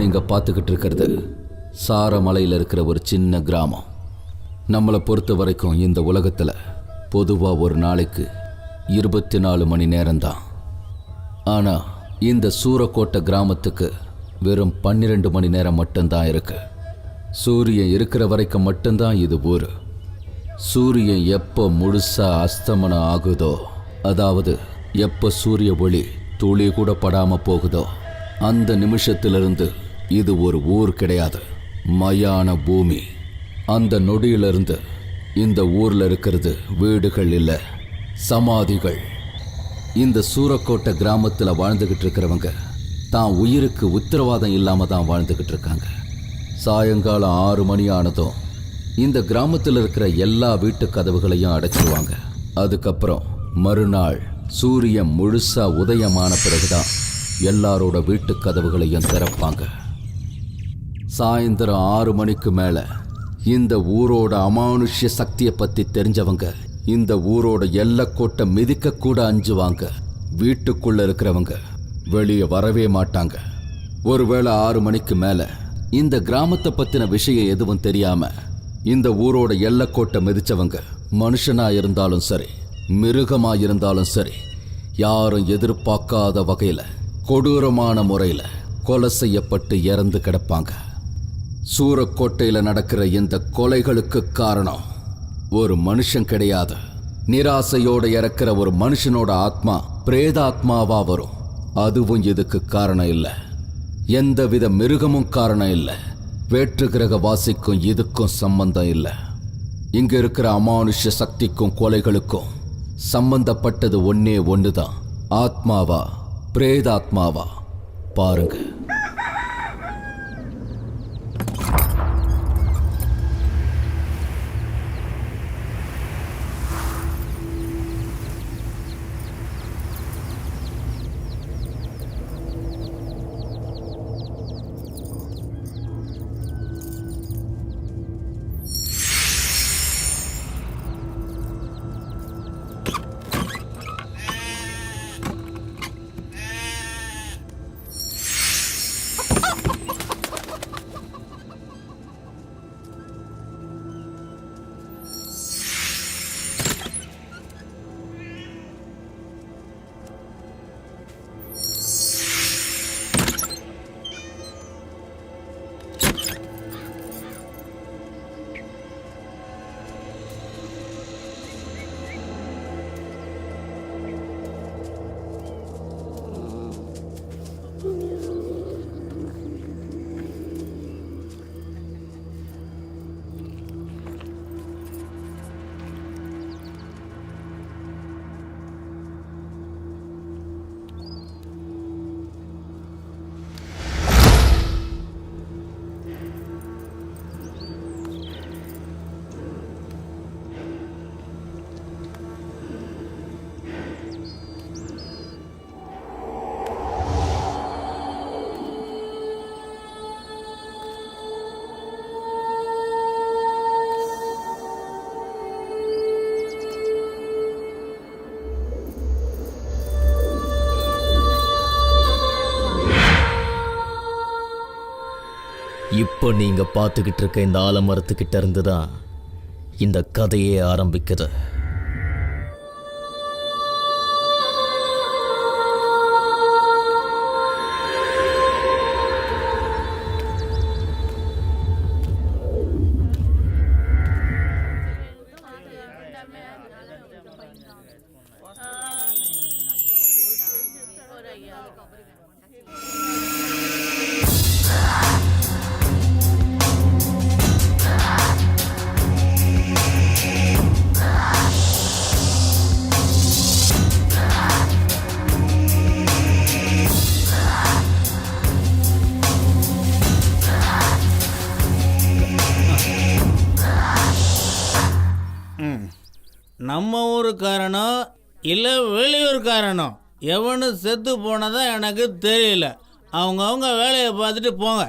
நீங்க பார்த்துக்கிட்டு இருக்கிறது சாரமலையில் இருக்கிற ஒரு சின்ன கிராமம். நம்மளை பொறுத்த வரைக்கும் இந்த உலகத்தில் பொதுவாக ஒரு நாளைக்கு 24 மணி நேரம்தான். ஆனால் இந்த சூரக்கோட்டை கிராமத்துக்கு வெறும் 12 மணி நேரம் மட்டும்தான் இருக்கு. சூரியன் இருக்கிற வரைக்கும் மட்டும்தான் இது ஊர். சூரியன் எப்போ முழுசா அஸ்தமனம் ஆகுதோ, அதாவது எப்போ சூரிய ஒளி துளி கூட படாம போகுதோ, அந்த நிமிஷத்திலிருந்து இது ஒரு ஊர் கிடையாது, மயான பூமி. அந்த நொடியிலிருந்து இந்த ஊர்ல இருக்கிறது வீடுகள் இல்லை, சமாதிகள். இந்த சூரக்கோட்டை கிராமத்தில் வாழ்ந்துகிட்டு இருக்கிறவங்க தான் உயிருக்கு உத்தரவாதம் இல்லாம தான் வாழ்ந்துகிட்டு இருக்காங்க. சாயங்காலம் 6 மணி ஆனதும் இந்த கிராமத்தில் இருக்கிற எல்லா வீட்டு கதவுகளையும் அடைச்சிருவாங்க. அதுக்கப்புறம் மறுநாள் சூரியன் முழுசா உதயமான பிறகுதான் எல்லாரோட வீட்டு கதவுகளையும் திறப்பாங்க. சாயந்தரம் 6 மணிக்கு மேல இந்த ஊரோட அமானுஷ்ய சக்தியை பத்தி தெரிஞ்சவங்க இந்த ஊரோட எல்லைக்கோட்டை மிதிக்க கூட அஞ்சுவாங்க. வீட்டுக்குள்ள இருக்கிறவங்க வெளியே வரவே மாட்டாங்க. ஒருவேளை 6 மணிக்கு மேல இந்த கிராமத்தை பத்தின விஷயம் எதுவும் தெரியாம இந்த ஊரோட எல்லைக்கோட்டை மிதிச்சவங்க மனுஷனா இருந்தாலும் சரி, மிருகமா இருந்தாலும் சரி, யாரும் எதிர்பார்க்காத வகையில கொடூரமான முறையில கொலை செய்யப்பட்டு இறந்து கிடப்பாங்க. சூரக்கோட்டையில நடக்கிற இந்த கொலைகளுக்கு காரணம் ஒரு மனுஷன் கிடையாது. நிராசையோட இறக்கிற ஒரு மனுஷனோட ஆத்மா பிரேதாத்மாவா வரும். அதுவும் இதுக்கு காரணம் இல்லை. எந்தவித மிருகமும் காரணம் இல்லை. வேற்று கிரக வாசிக்கும் இதுக்கும் சம்பந்தம் இல்லை. இங்க இருக்கிற அமானுஷ்ய சக்திக்கும் கொலைகளுக்கும் சம்பந்தப்பட்டது ஒன்னே ஒண்ணுதான். ஆத்மாவா பிரேதாத்மாவா பாருங்க. இப்போ நீங்க பார்த்துக்கிட்டு இருக்க இந்த ஆலமரத்துக்கிட்ட இருந்து தான் இந்த கதையே ஆரம்பிக்குது. நம்ம ஊருக்காரனோ இல்லை வெளியூர்காரனோ எவனும் செத்து போனதா எனக்கு தெரியல. அவங்கவுங்க வேலையை பார்த்துட்டு போங்க.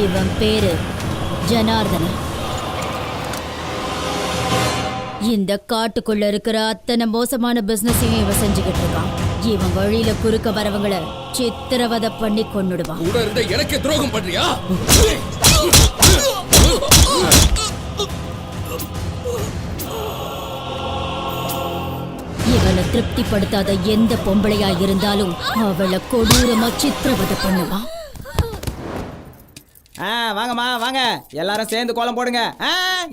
இவன் பேரு ஜனார்தன. இந்த காட்டுக்குள்ள இருக்கிற அத்தனை மோசமான பிசினஸையும் இவன் செஞ்சுக்கிட்டு இருக்கான். இவன் வழியில குறுக்க வரவங்களை சித்திரவதை பண்ணி கொன்னுடுவான். கூட இருந்த எனக்கு துரோகம் பண்றியா? இவனை திருப்திப்படுத்தாத எந்த பொம்பளையா இருந்தாலும் அவளை கொடூரமா சித்திரவதை பண்ணுவான். வாங்கம்மா வாங்க, எல்லாரும் சேர்ந்து கோலம் போடுங்க.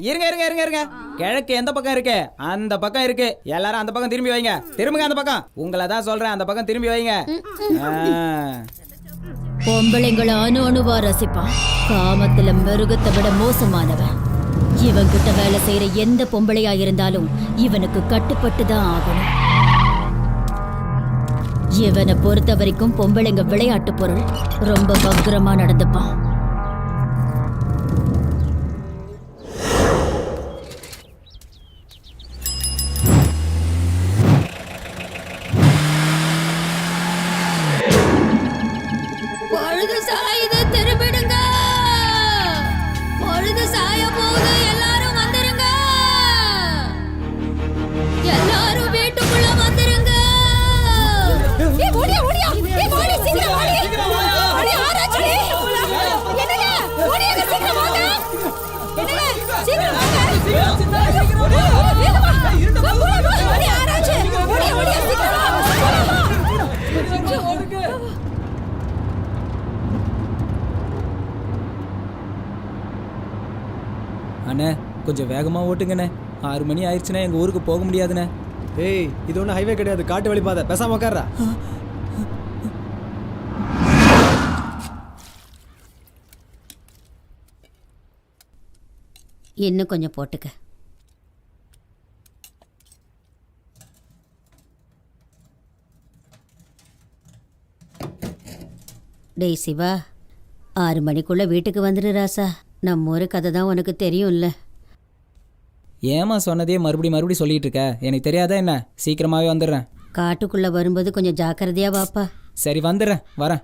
இருங்க இருங்க இருங்க இருங்க, கிழக்கு எந்த பக்கம் இருக்கு? அந்த பக்கம் இருக்கு. எல்லாரும் அந்த பக்கம் திரும்பி வைங்க. திரும்புங்க அந்த பக்கம். உங்களை தான் சொல்றேன், அந்த பக்கம் திரும்பி வைங்க. பொம்பளைங்களை அணு அணுவா ரசிப்பான். காமத்துல மிருகத்தை விட மோசமானவன். இவன்கிட்ட வேலை செய்யற எந்த பொம்பளையா இருந்தாலும் இவனுக்கு கட்டுப்பட்டு தான் ஆகணும். இவனை பொறுத்த வரைக்கும் பொம்பளைங்க விளையாட்டு பொருள். ரொம்ப வக்ரமா நடந்துப்பான். பொழுது சாயுது, திரும்பிடுங்க. பொழுது சாய போகுது, எல்லாரும் வந்துருங்க. எல்லாரும் வீட்டுக்குள்ள வந்துருங்க. ஓடியா ஓடியா, ஓடி சீக்கிரம் ஓடி. ஓடி ஆராய்ச்சி. என்னங்க ஓடியா, சீக்கிரம் வாங்க. என்னங்க சீக்கிரம் வாங்க. ஓடி ஆராய்ச்சி. ஓடியா ஓடியா, சீக்கிரம் வாங்க. அண்ணே கொஞ்சம் வேகமா ஓட்டுங்கண்ணே. 6 மணி ஆயிடுச்சுன்னா எங்க ஊருக்கு போக முடியாதுண்ணே. ஏய், இது ஒன்றும் ஹைவே கிடையாது, காட்டு வழி பாதை. பேசாம உட்கார்றா. இன்னும் கொஞ்சம் போட்டுக்க. டேய் சிவா, 6 மணிக்குள்ள வீட்டுக்கு வந்துடு ராசா. நம்ம ஒரு கதை தான் உனக்கு தெரியும்ல. ஏமா சொன்னதே மறுபடியும் சொல்லிட்டு இருக்க? எனக்கு தெரியாதா என்ன? சீக்கிரமாவே வந்துடுறேன். காட்டுக்குள்ள வரும்போது கொஞ்சம் ஜாக்கிரதையா வாப்பா. சரி வந்துடுறேன், வரேன்.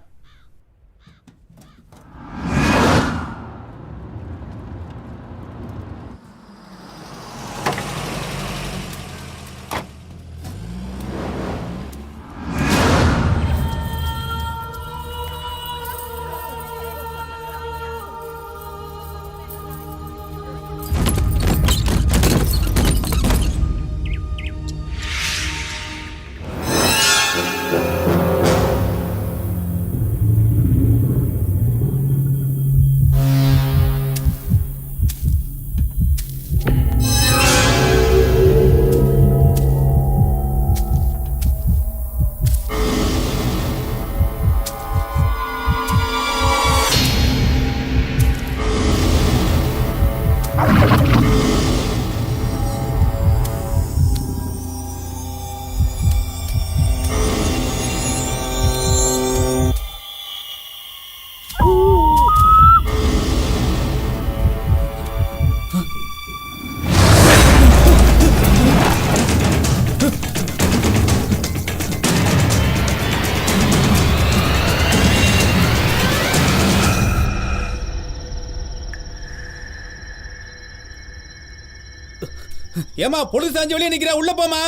ஏமா பொழுது சாஞ்சு வெளியே நிக்கிற, உள்ள போமா.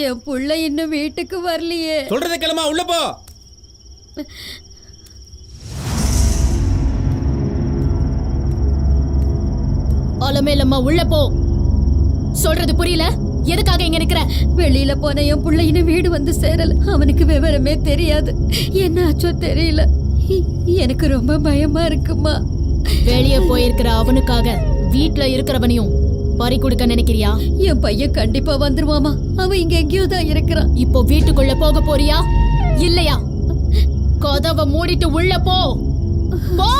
என் புள்ள இன்னும் வீட்டுக்கு வரலையே. சொல்றத கிளம்பா, உள்ள போ. அலமேலம்மா உள்ள போ. சொல்றது புரியல? எதுக்காக இங்க நிக்கிற? வெளியில போன என் புள்ள இன்னும் வீடு வந்து சேரல. அவனுக்கு விவரமே தெரியாது. என்ன ஆச்சோ தெரியல. எனக்கு ரொம்ப பயமா இருக்குமா. வெளியே போயிருக்கிற அவனுக்காக வீட்டுல இருக்கிறவனையும் பறி கொடுக்க நினைக்கிறியா? என் பையன் கண்டிப்பா வந்துருவாமா. அவன் இங்க எங்கேயோ தான் இருக்கிறான். இப்போ வீட்டுக்குள்ள போக போறியா இல்லையா? கதவை மூடிட்டு உள்ள போ. போ.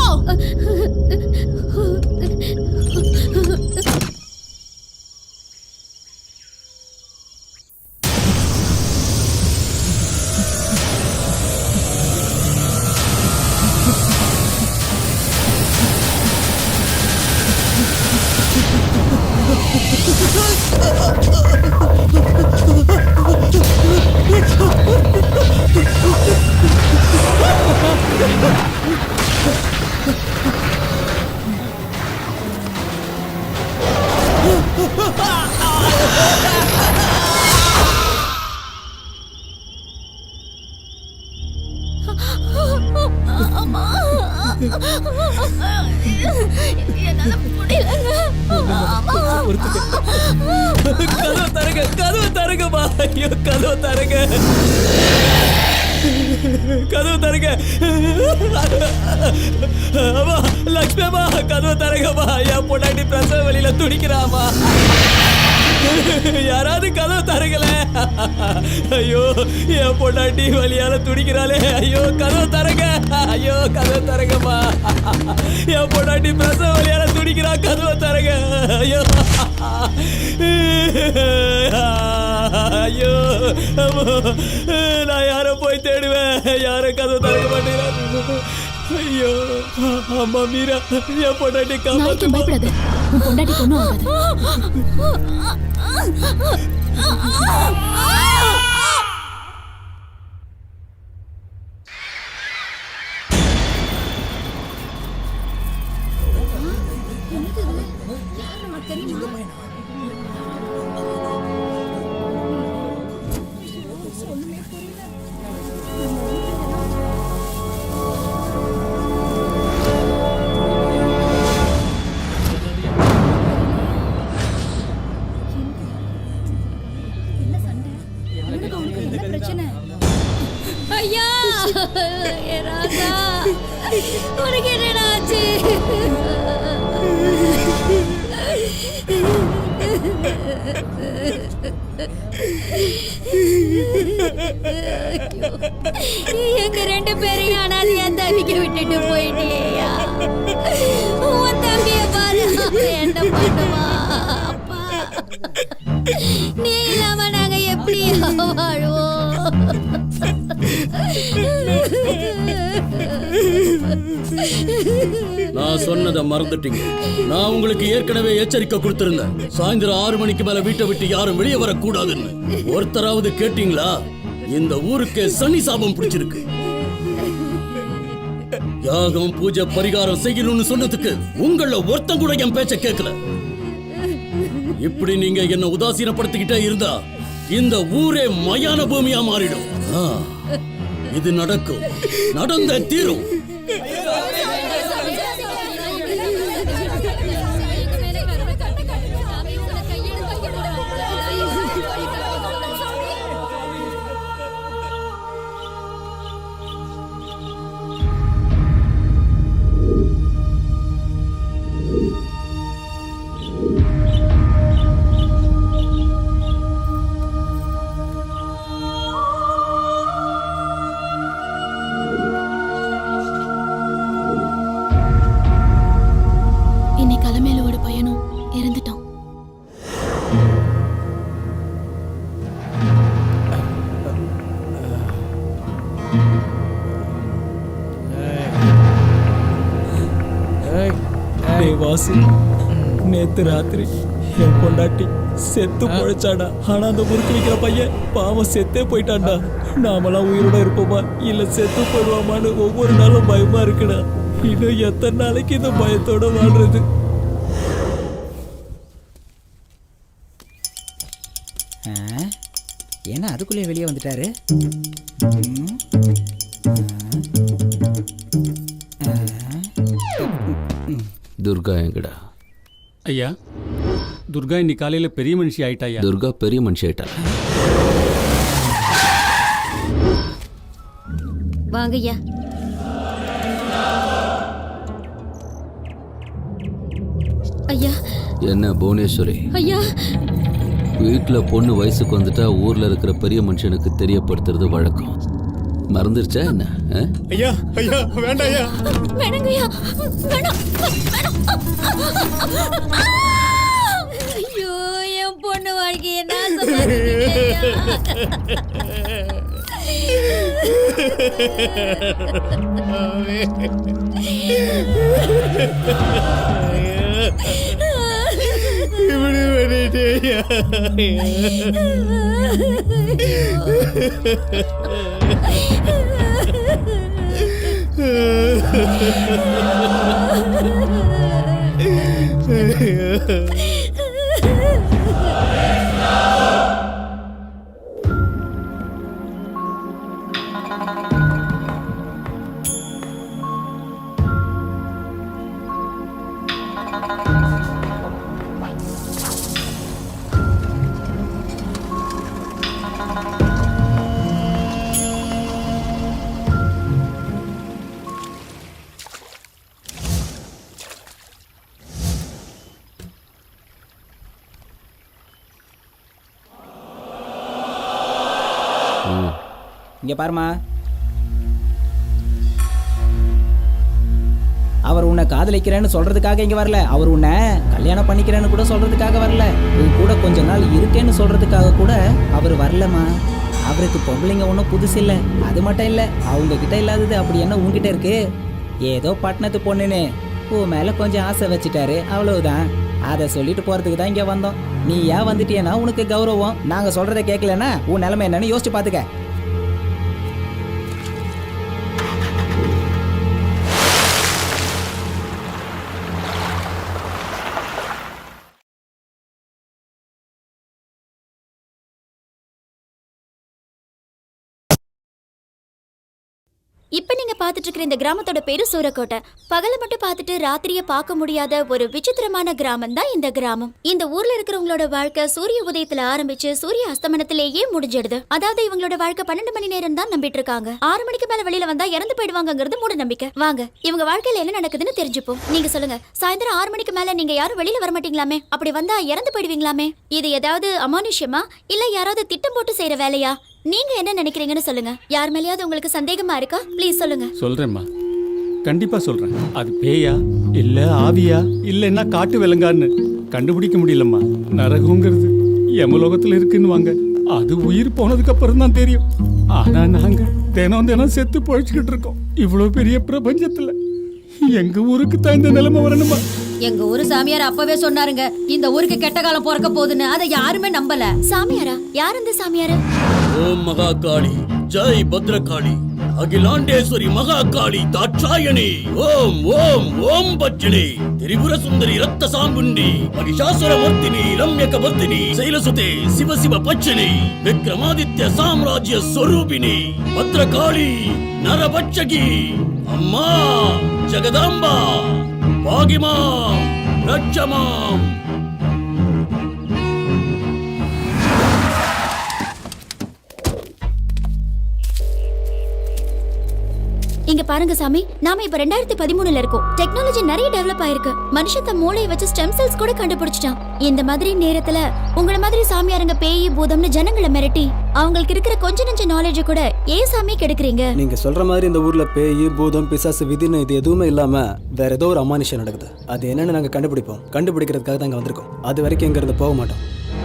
என்னால முடியலங்க. கதவு தரங்கம்மா. ஐயோ, கதவு தரங்க. கதவு தரங்க. அம்மா, லக்ஷ்மி அம்மா, கதவு தரங்கம்மா. என் பொண்டாட்டி பிரசவ வழியில துடிக்கிறாமா. யாராவது கதவு தரங்கல. ஐயோ, என் பொண்டாட்டி வழியால துடிக்கிறாளே. ஐயோ, கதவு தரங்க. ஐயோ, கதவு தரங்கம்மா. என் பொண்டாட்டி பிரசவ வழியால துடிக்கிறா. கதவு தரங்க. ஐயோ, ஐயோ, நான் யாரை போய் தேடுவேன்? யாரும் கதவு திறக்க மாட்டேங்கிறாங்க. ஐயோ, அம்மா மீரா, என் பொண்டாட்டி நாளைக்கு காப்பாத்து. பயப்படாத. உன் பொண்டாட்டி கொண்டு ஆகாது. ஐயா, ஏ ராஜா, உனக்கு என்னடா ஆச்சு? எங்க ரெண்டு பேரையும் அனாதையா தவிக்க விட்டுட்டு போயிட்டியா? உன் தம்பிய பாரு, அவன் என்ன பண்ணுவா? அப்பா, நீ இல்லாம நாங்க எப்படி வாழுவோம்? நான் சொன்னதை மறந்துட்டீங்க. நான் உங்களுக்கு ஏற்கனவே எச்சரிக்கை கொடுத்திருந்தேன். சாயந்தரம் 6 மணிக்கு மேல வீட்டை விட்டு யாரும் வெளியே வரக்கூடாதுன்னு. ஒருத்தராவது கேட்டீங்களா? இந்த ஊருக்கே சனி சாபம் பிடிச்சிருக்கு. யாகம், பூஜை, பரிகாரம் செய்யணும்னு சொன்னதுக்கு உங்கள ஒருத்தன் கூட என் பேச்ச கேட்கல. இப்படி நீங்க என்ன உதாசீனப்படுத்திக்கிட்டே இருந்தா இந்த ஊரே மயான பூமியா மாறிடும். இது நடக்கும், நடந்த தீரும். இன்னைக்கு அலமேலுவோட பையனும் இறந்துட்டான். வாசு, நேத்து ராத்திரி என் பொண்டாட்டி செத்து பொழைச்சாடா. ஆனா அந்த முறுக்கு வைக்கிற பையன் பாவம் செத்தே போயிட்டான்டா. நாமெல்லாம் உயிரோட இருப்போமா இல்ல செத்து போயிடுவோமான்னு ஒவ்வொரு நாளும் பயமா இருக்குடா. இன்னும் எத்தனை நாளைக்கு இந்த பயத்தோட வாழ்றது? ஏன்னா அதுக்குள்ளே வெளியே வந்துட்டாரு. துர்கா எங்கடா? ஐயா, துர்கா இன்னைக்கு காலையில பெரிய மனுஷி ஆயிட்டா. துர்கா பெரிய மனுஷி ஆயிட்டா. வாங்க ஐயா. ஐயா. என்ன புவனேஸ்வரி? ஐயா, வீட்டுல பொண்ணு வயசுக்கு வந்துட்டா ஊர்ல இருக்கிற பெரிய மனுஷனுக்கு தெரியப்படுத்துறது வழக்கம். மறந்துருச்சா என்ன? ஐயா ஐயா வேண்டாம் ஐயா. வேணாங்க ஐயா, வேணாம், வேணாம். ஐயோ, என் பொண்ணு வாழ்க்கையை இப்படி பண்ணிட்டேயா? இங்க பாருமா, அவர் உன்னை காதலிக்கிறேன்னு சொல்றதுக்காக இங்க வரல. அவர் உன்னை கல்யாணம் பண்ணிக்கிறேன்னு கூட சொல்றதுக்காக வரல. உன் கூட கொஞ்ச நாள் இருக்கேன்னு சொல்றதுக்காக கூட அவர் வரலம்மா. அவருக்கு பொம்பளைங்க ஒன்றும் புதுசு இல்லை. அது மட்டும் இல்லை, அவங்க கிட்ட இல்லாதது அப்படி என்ன உன்கிட்ட இருக்கு? ஏதோ பட்டணத்து பொண்ணுன்னு உன் மேல கொஞ்சம் ஆசை வச்சுட்டாரு, அவ்வளவுதான். அதை சொல்லிட்டு போறதுக்கு தான் இங்க வந்தோம். நீ ஏன் வந்துட்டியன்னா உனக்கு கௌரவம். நாங்க சொல்றதை கேட்கலன்னா உன் நிலைமை என்னன்னு யோசிச்சு பாத்துக்க. இப்ப நீங்க பாத்துட்டு இருக்கிற இந்த கிராமத்தோட பேரு சூரக்கோட்டை. பகல மட்டும் பார்த்துட்டு ராத்திரிய பார்க்க முடியாத ஒரு விசித்திரமான கிராமம் தான் இந்த கிராமம். இந்த ஊர்ல இருக்கிறவங்களோட வாழ்க்கை சூரிய உதயத்துல ஆரம்பிச்சு சூரிய அஸ்தமனத்திலேயே முடிஞ்சிடுது. அதாவது இவங்களோட வாழ்க்கை 12 மணி நேரம் தான் நம்பிட்டு இருக்காங்க. 6 மணிக்கு மேல வெளியில வந்தா இறந்து போயிடுவாங்கிறது மூட நம்பிக்கை. வாங்க இவங்க வாழ்க்கையில என்ன நடக்குதுன்னு தெரிஞ்சுப்போம். நீங்க சொல்லுங்க, சாயந்தரம் 6 மணிக்கு மேல நீங்க யாரும் வெளியில வர மாட்டீங்களாமே? அப்படி வந்தா இறந்து போயிடுவீங்களாமே? இது ஏதாவது அமானுஷ்யமா இல்ல யாராவது திட்டம் போட்டு செய்யற வேலையா? நீங்க என்ன நினைக்கிறீங்கன்னு சொல்லுங்க. யார் மேலயாவது உங்களுக்கு சந்தேகமா இருக்கா? ப்ளீஸ் சொல்லுங்க. சொல்றேம்மா, கண்டிப்பா சொல்றேன். அது பேயா இல்ல ஆவியா இல்லைன்னா காட்டு விலங்கான்னு கண்டுபிடிக்க முடியலம்மா. நரகங்கிறது யமலோகத்துல இருக்குன்னு வாங்க, அது உயிர் போனதுக்கு அப்புறம் தான் தெரியும். ஆனா நாங்க தினம் தினம் செத்து பொழைச்சுக்கிட்டு இருக்கோம். இவ்வளவு பெரிய பிரபஞ்சத்துல எங்க ஊருக்கு தான் இந்த நிலைமை வரணுமா? எங்க ஊரு சாமியார் அப்பவே சொன்னாருங்க, இந்த ஊருக்கு கெட்ட காலம் பிறக்க போகுதுன்னு. அதை யாருமே நம்பல. சாமியாரா? யார் அந்த சாமியாரு? ஓம் மகாகாளி, ஜெய் பத்ரகாளி, அகிலாண்டேஸ்வரி மகாகாளி தாட்சாயணி, ஓம் ஓம் ஓம் பச்சினி, திரிபுர சுந்தரி ரத்த சாம்புண்டி, மகிஷாசுர மர்த்தினி, ரம்யக பர்த்தினி, சைலசுதே சிவ சிவ பச்சினி, விக்ரமாதித்ய சாம்ராஜ்ய ஸ்வரூபிணி, பத்ரகாளி நரபட்சகி, அம்மா ஜெகதாம்பா, பாகிமா ரட்சமாம். இங்க பாருங்க சாமி, நாம இப்ப 2013ல இருக்கோம். டெக்னாலஜி நிறைய டெவலப் ஆயிருக்கு. மனுஷன் தன் மூளையை வச்சு ஸ்டெம் செல்ஸ் கூட கண்டுபிடிச்சிட்டான். இந்த மாதிரி நேரத்துல உங்கள மாதிரி சாமியாருங்க பேய் பூதம்னு ஜனங்களை மிரட்டி அவங்களுக்கு இருக்கிற கொஞ்ச நெஞ்ச நாலேஜ் கூட ஏன் சாமி கெடுக்குறீங்க? நீங்க சொல்ற மாதிரி இந்த ஊர்ல பேய் பூதம் பிசாசு விதின்னு இது எதுவுமே இல்லாம வேற ஏதோ ஒரு அமானுஷம் நடக்குது. அது என்னன்னு நாங்க கண்டுபிடிப்போம். கண்டுபிடிக்கிறதுக்காக தான் இங்க வந்திருக்கோம். அது வரைக்கும் இங்க இருந்து போக மாட்டோம்.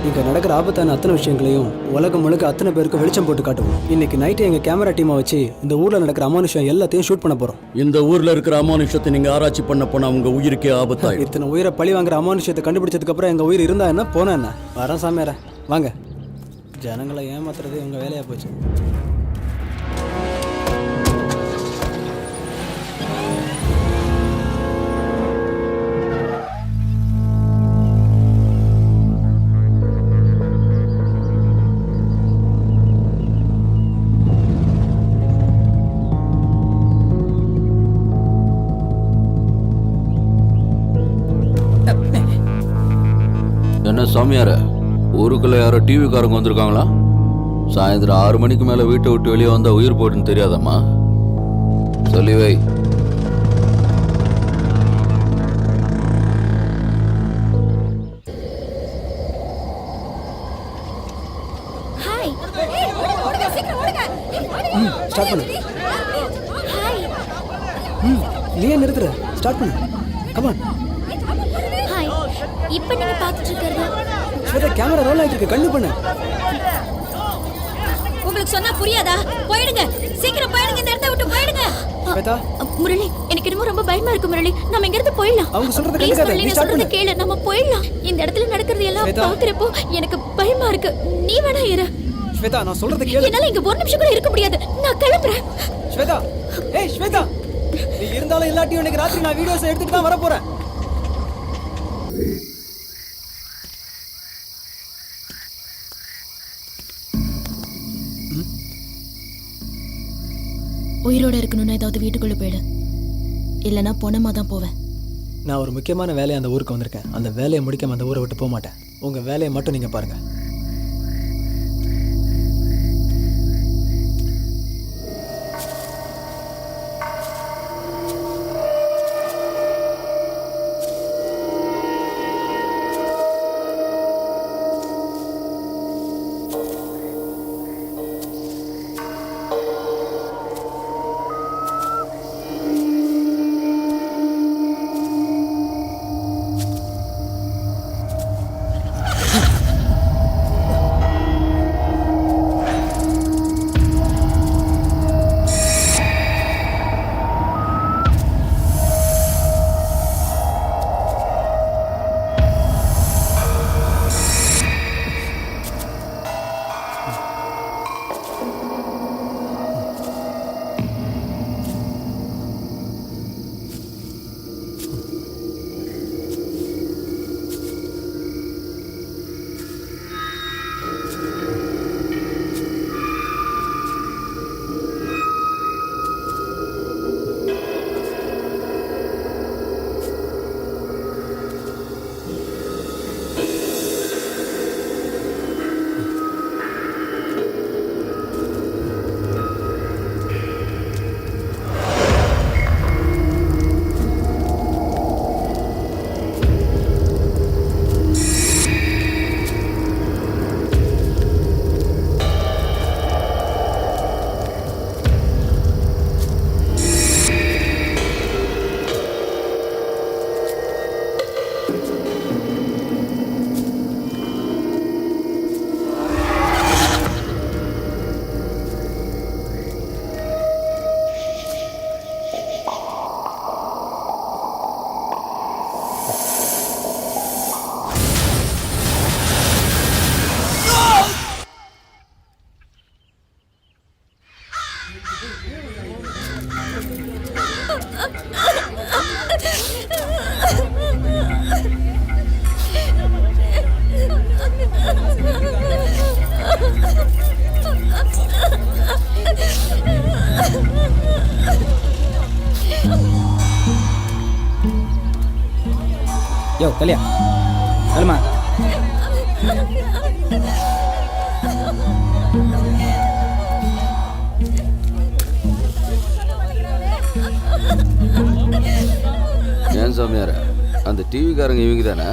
இங்க நடக்கிற ஆபத்தான அத்தனை விஷயங்களையும் உலகம் முழுக்க அத்தனை பேருக்கு வெளிச்சம் போட்டு காட்டுவோம். இன்னைக்கு நைட்டு எங்க கேமரா டீமை வச்சு இந்த ஊர்ல நடக்கிற அமானுஷம் எல்லாத்தையும் ஷூட் பண்ண போறோம். இந்த ஊர்ல இருக்கிற அமானுஷத்தை நீங்க ஆராய்ச்சி பண்ண போனா உங்க உயிருக்கே ஆபத்தாயிடும். இத்தனை உயிரை பழி வாங்குற அமானுஷத்தை கண்டுபிடிச்சதுக்கு அப்புறம் எங்க உயிர் இருந்தா என்ன போனா என்ன? வரேன் சாமியார, வாங்க. ஜனங்களை ஏமாத்துறது உங்க வேலையா போச்சு. என்ன சாமியார, ஊருக்குள்ள யாரோ டிவி காரங்க வந்திருக்காங்களா? சாயந்தரம் 6 மணிக்கு மேல வீட்டை விட்டு வெளியே வந்தா உயிர் போட்டுன்னு தெரியாதம்மா? சொல்லி வை. ஹாய். ஸ்டார்ட் பண்ணு. ஹாய். நீ ஏன் நிறுத்துற? ஸ்டார்ட் பண்ணு. Come on. ஹாய். இப்போ நீங்க பார்த்துட்டு இருக்கிறது ஸ்வேதா, கேமரா ரோல் ஆயிட்டு இருக்கு. கண்ணு பண்ணு. உங்களுக்கு சொன்னா புரியாதா? போயிடுங்க, சீக்கிரம் போயிடுங்க, இந்த இடத்தை விட்டு போயிடுங்க. ஸ்வேதா, முரளி, எனக்கு என்னமோ ரொம்ப பயமா இருக்கு முரளி. நம்ம இங்க இருந்து போயிடலாம். அவங்க சொல்றத Please கேட்காத. முரளி, நீ நான் ஸ்டார்ட் சொல்றத பண்ணு. கேளு. நம்ம போயிடலாம். இந்த இடத்துல நடக்கிறது எல்லாம் ஸ்வேதா. பாக்குறப்போ எனக்கு பயமா இருக்கு. நீ வேணா இரு. ஸ்வேதா, நான் சொல்றத கேளு. என்னால இங்க ஒரு நிமிஷம் கூட இருக்க முடியாது. நான் கிளம்புறேன். ஸ்வேதா, ஏய் ஸ்வேதா, நீ இருந்தாலும் இல்லாட்டியும் இன்னைக்கு ராத்திரி நான் வீடியோஸ் எடுத்துட்டு தான் வர போறேன். உயிரோட இருக்கணும்னா ஏதாவது வீட்டுக்குள்ள போயிடு, இல்லைன்னா பொணமா தான் போவேன். நான் ஒரு முக்கியமான வேலையை அந்த ஊருக்கு வந்திருக்கேன். அந்த வேலையை முடிக்காம அந்த ஊரை விட்டு போக மாட்டேன். உங்க வேலையை மட்டும் நீங்க பாருங்க. யோ கல்யா கல்மா ஏன் சாமியார அந்த டிவிக்காரங்க இவங்க தானே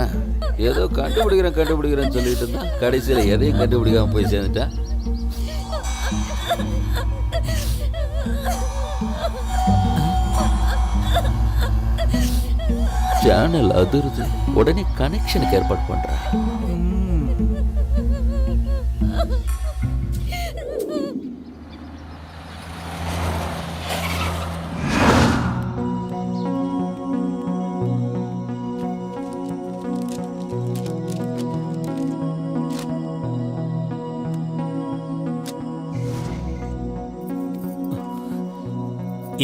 ஏதோ கண்டுபிடிக்கிறேன்னு சொல்லிட்டு இருந்தா கடைசியில் எதையும் கண்டுபிடிக்காம போய் சேர்ந்துட்டா. சேனல் அதிருது, உடனே கனெக்ஷனுக்கு ஏற்பாடு பண்றேன்.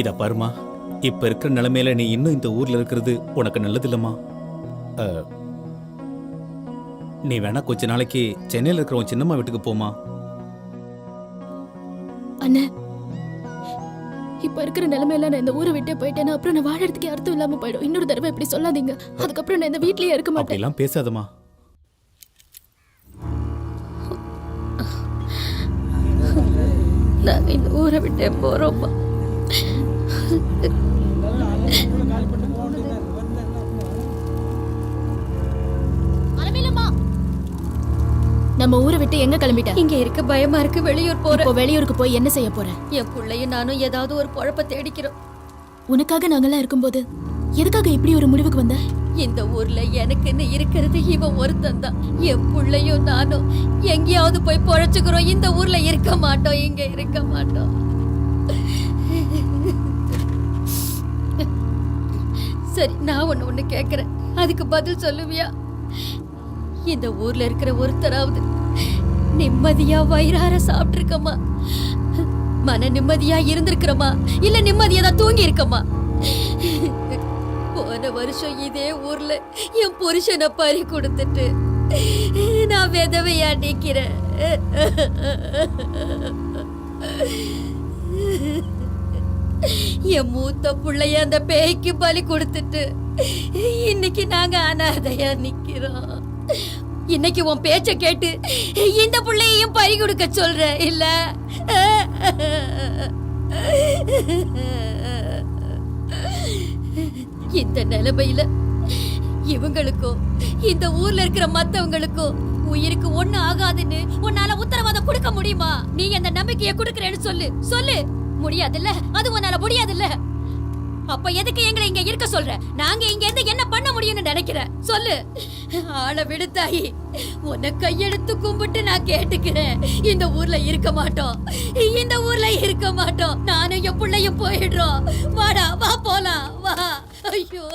இத பாருமா, இப்ப இருக்கிற நிலைமையில நீ இன்னும் இந்த ஊர்ல இருக்கிறது உனக்கு நல்லது இல்லம்மா. நீ வேணா கொஞ்ச நாளைக்கு சென்னையில் இருக்கிற உன் சின்னம்மா வீட்டுக்கு போமா. அண்ணே, இப்ப இருக்கிற நிலைமையில நான் இந்த ஊரை விட்டே போயிட்டேன்னா அப்புறம் நான் வாழறதுக்கே அர்த்தம் இல்லாம போயிடும். இன்னொரு தடவை இப்படி சொல்லாதீங்க. அதுக்கப்புறம் நான் இந்த வீட்லயே இருக்க மாட்டேன். அப்படிலாம் பேசாதம்மா. நாங்க இந்த ஊரை விட்டே போறோம்மா. நம்ம ஊரை விட்டு எங்க கிளம்பிட்ட? இங்க இருக்க பயமா இருக்கு, வெளியூர் போறேன். இப்போ வெளியூருக்கு போய் என்ன செய்ய போற? என் புள்ளையும் நானும் ஏதாவது ஒரு பொழப்ப தேடிக்கிறோம். உனக்காக நாங்கெல்லாம் இருக்கும்போது எதுக்காக இப்படி ஒரு முடிவுக்கு வந்த? இந்த ஊர்ல எனக்குன்னு இருக்கிறது இவன் ஒருத்தன் தான். என் புள்ளையும் நானும் எங்கேயாவது போய் பொழைச்சுக்கிறோம். இந்த ஊர்ல இருக்க மாட்டோம், இங்க இருக்க மாட்டோம். சரி, நான் ஒண்ணு கேக்குறேன், அதுக்கு பதில் சொல்லுவியா? இந்த ஊர்ல இருக்கிற ஒருத்தராவது நிம்மதியா வயிறார சாப்பிட்டிருக்கமா, மன நிம்மதியா இருந்திருக்கிறோமா, இல்ல நிம்மதியா தான் தூங்கி இருக்கமா? போன வருஷம் இதே ஊர்ல என் புருஷனை பறி கொடுத்துட்டு நான் விதவையா நிக்கிறேன். என் மூத்த புள்ளைய அந்த பேய்க்கு பலி கொடுத்துட்டு இன்னைக்கு நாங்க அனாதையா நிக்கிறோம். இன்னைக்கு உன் பேச்ச கேட்டு இந்த புள்ளையையும் பறி கொடுக்க சொல்ற இல்ல? இந்த நிலைமையில இவங்களுக்கும் இந்த ஊர்ல இருக்கிற மத்தவங்களுக்கும் உயிருக்கு ஒண்ணு ஆகாதுன்னு உன்னால உத்தரவாதம் கொடுக்க முடியுமா? நீ அந்த நம்பிக்கையை கொடுக்கறேன்னு சொல்லு. சொல்லு. முடியாதுல்ல? அது உன்னால முடியாதுல்ல? அப்ப எதுக்கு எங்களை இங்க இருக்க சொல்ற? நாங்க இங்க இருந்து என்ன பண்ண முடியும்னு நினைக்கிற? சொல்லு. ஆளை விடுத்தாயி, உன்னை கையெடுத்து கும்பிட்டு நான் கேட்டுக்கிறேன். இந்த ஊர்ல இருக்க மாட்டோம், இந்த ஊர்ல இருக்க மாட்டோம். நானும் என் பிள்ளையும் போயிடுறோம். வாடா, வா போலாம், வா. ஐயோ,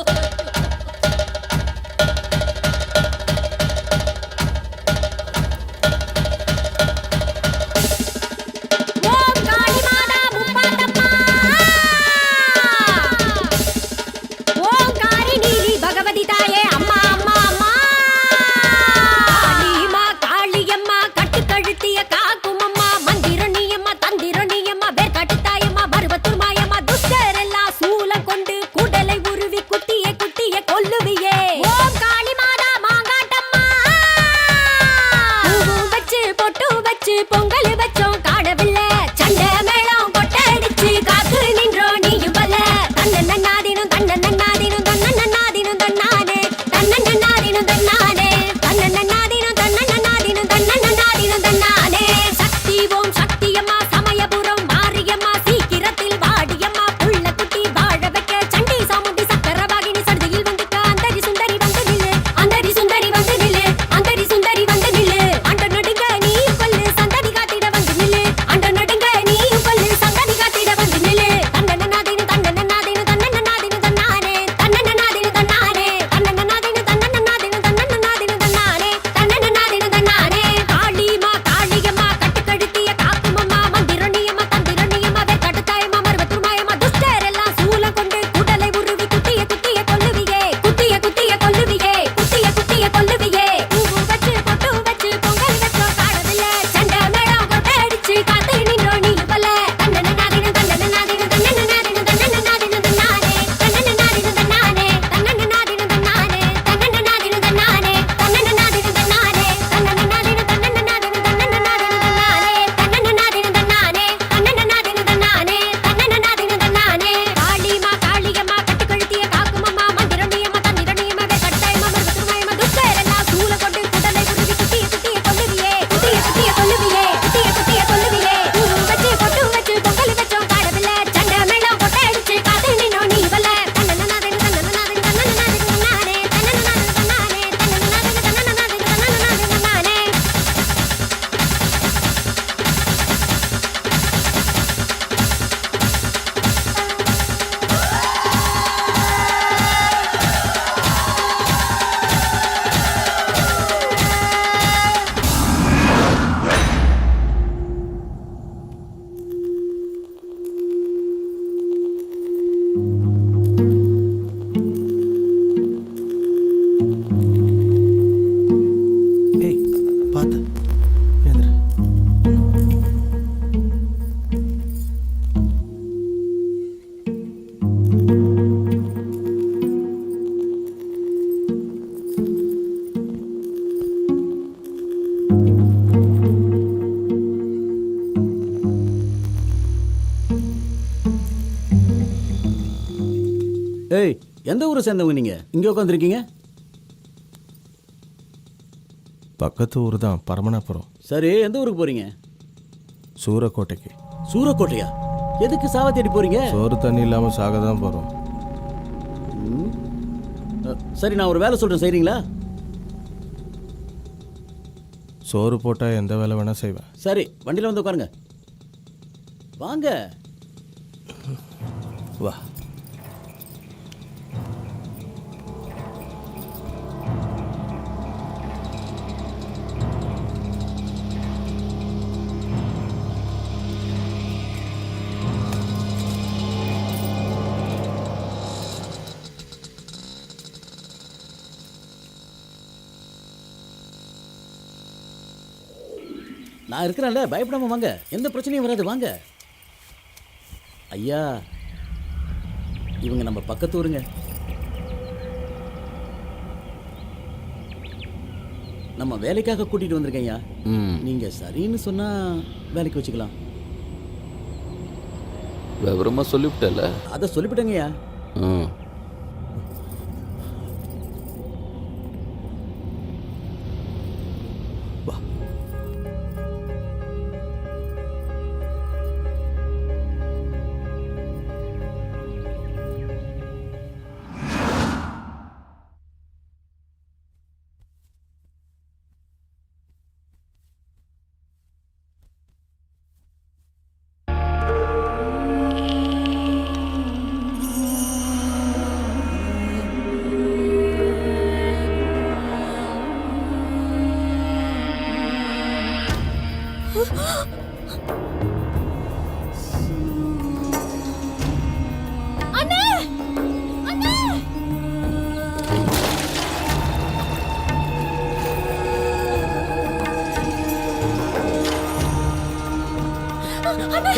ஏய், எந்த ஊரை சேர்ந்தவங்க நீங்க இங்கே உட்காந்துருக்கீங்க? பக்கத்து ஊர் தான் பரமனாபுரம். சரி, எந்த ஊருக்கு போறீங்க? சூரக்கோட்டைக்கு. சூரக்கோட்டையா? எதுக்கு சாவ தேடி போறீங்க? சோறு தண்ணி இல்லாமல் சாக தான் போகிறோம். சரி, நான் ஒரு வேலை சொல்றேன், செய்றீங்களா? சோறு போட்டால் எந்த வேலை வேணால் செய்வேன். சரி, வண்டியில் வந்து உட்காருங்க. வாங்க. வா. நான் இருக்கிறேன்ல, பயப்படாம வாங்க. எந்த பிரச்சனையும் வராது, வாங்க. ஐயா, இவங்க நம்ம பக்கத்து ஊருங்க. நம்ம வேலைக்காக கூட்டிட்டு வந்திருக்கேன் ஐயா. நீங்க சரின்னு சொன்னா வேலைக்கு வச்சுக்கலாம். விவரமா சொல்லிவிட்டல? அதை சொல்லிவிட்டேங்க ஐயா.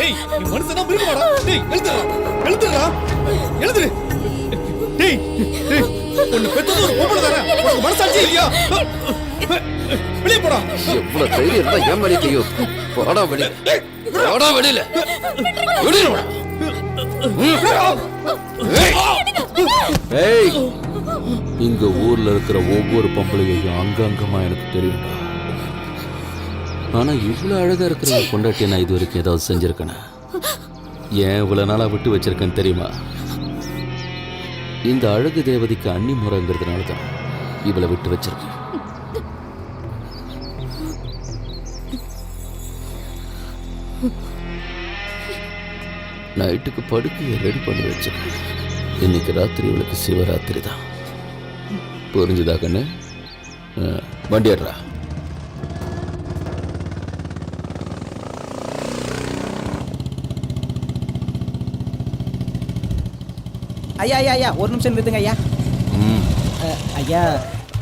டேய், நீ மனுஷனா மிருகமாடா? டேய், எழுதுடா. எழுதுரு. டேய், உன்னை பெத்தது ஒரு பொம்பளை தானே? உனக்கு மனசாட்சி இல்லையா? வெளியே போடா. எவ்வளவு தைரியம் இருந்தா ஏன் மேலே கையோ? போடா வெளியில. போடா வெளியில. வெளியில. ஏய், இங்க ஊர்ல இருக்கிற ஒவ்வொரு பொம்பளையும் அங்கங்கமா எனக்கு தெரியும்டா. ஆனா இவ்வளவு அழகா இருக்கிற பொண்டாட்டியை நான் இது வரைக்கும் ஏதாவது செஞ்சிருக்கேனா? ஏன் இவ்வளவு நாளா விட்டு வச்சிருக்கேன்னு தெரியுமா? இந்த அழகு தேவதைக்கு அன்னி முறைங்கிறதுனால தான் இவளை விட்டு வச்சிருக்கேன். நைட்டுக்கு படுக்கையை ரெடி பண்ணி வச்சிருக்கேன். இன்னைக்கு ராத்திரி இவளுக்கு சிவராத்திரி தான். புரிஞ்சுதா கண்ணு? வண்டி ஏடுறா. ஐயா ஐயா ஐயா, ஒரு நிமிஷம் நிறுத்துங்க ஐயா. ஐயா,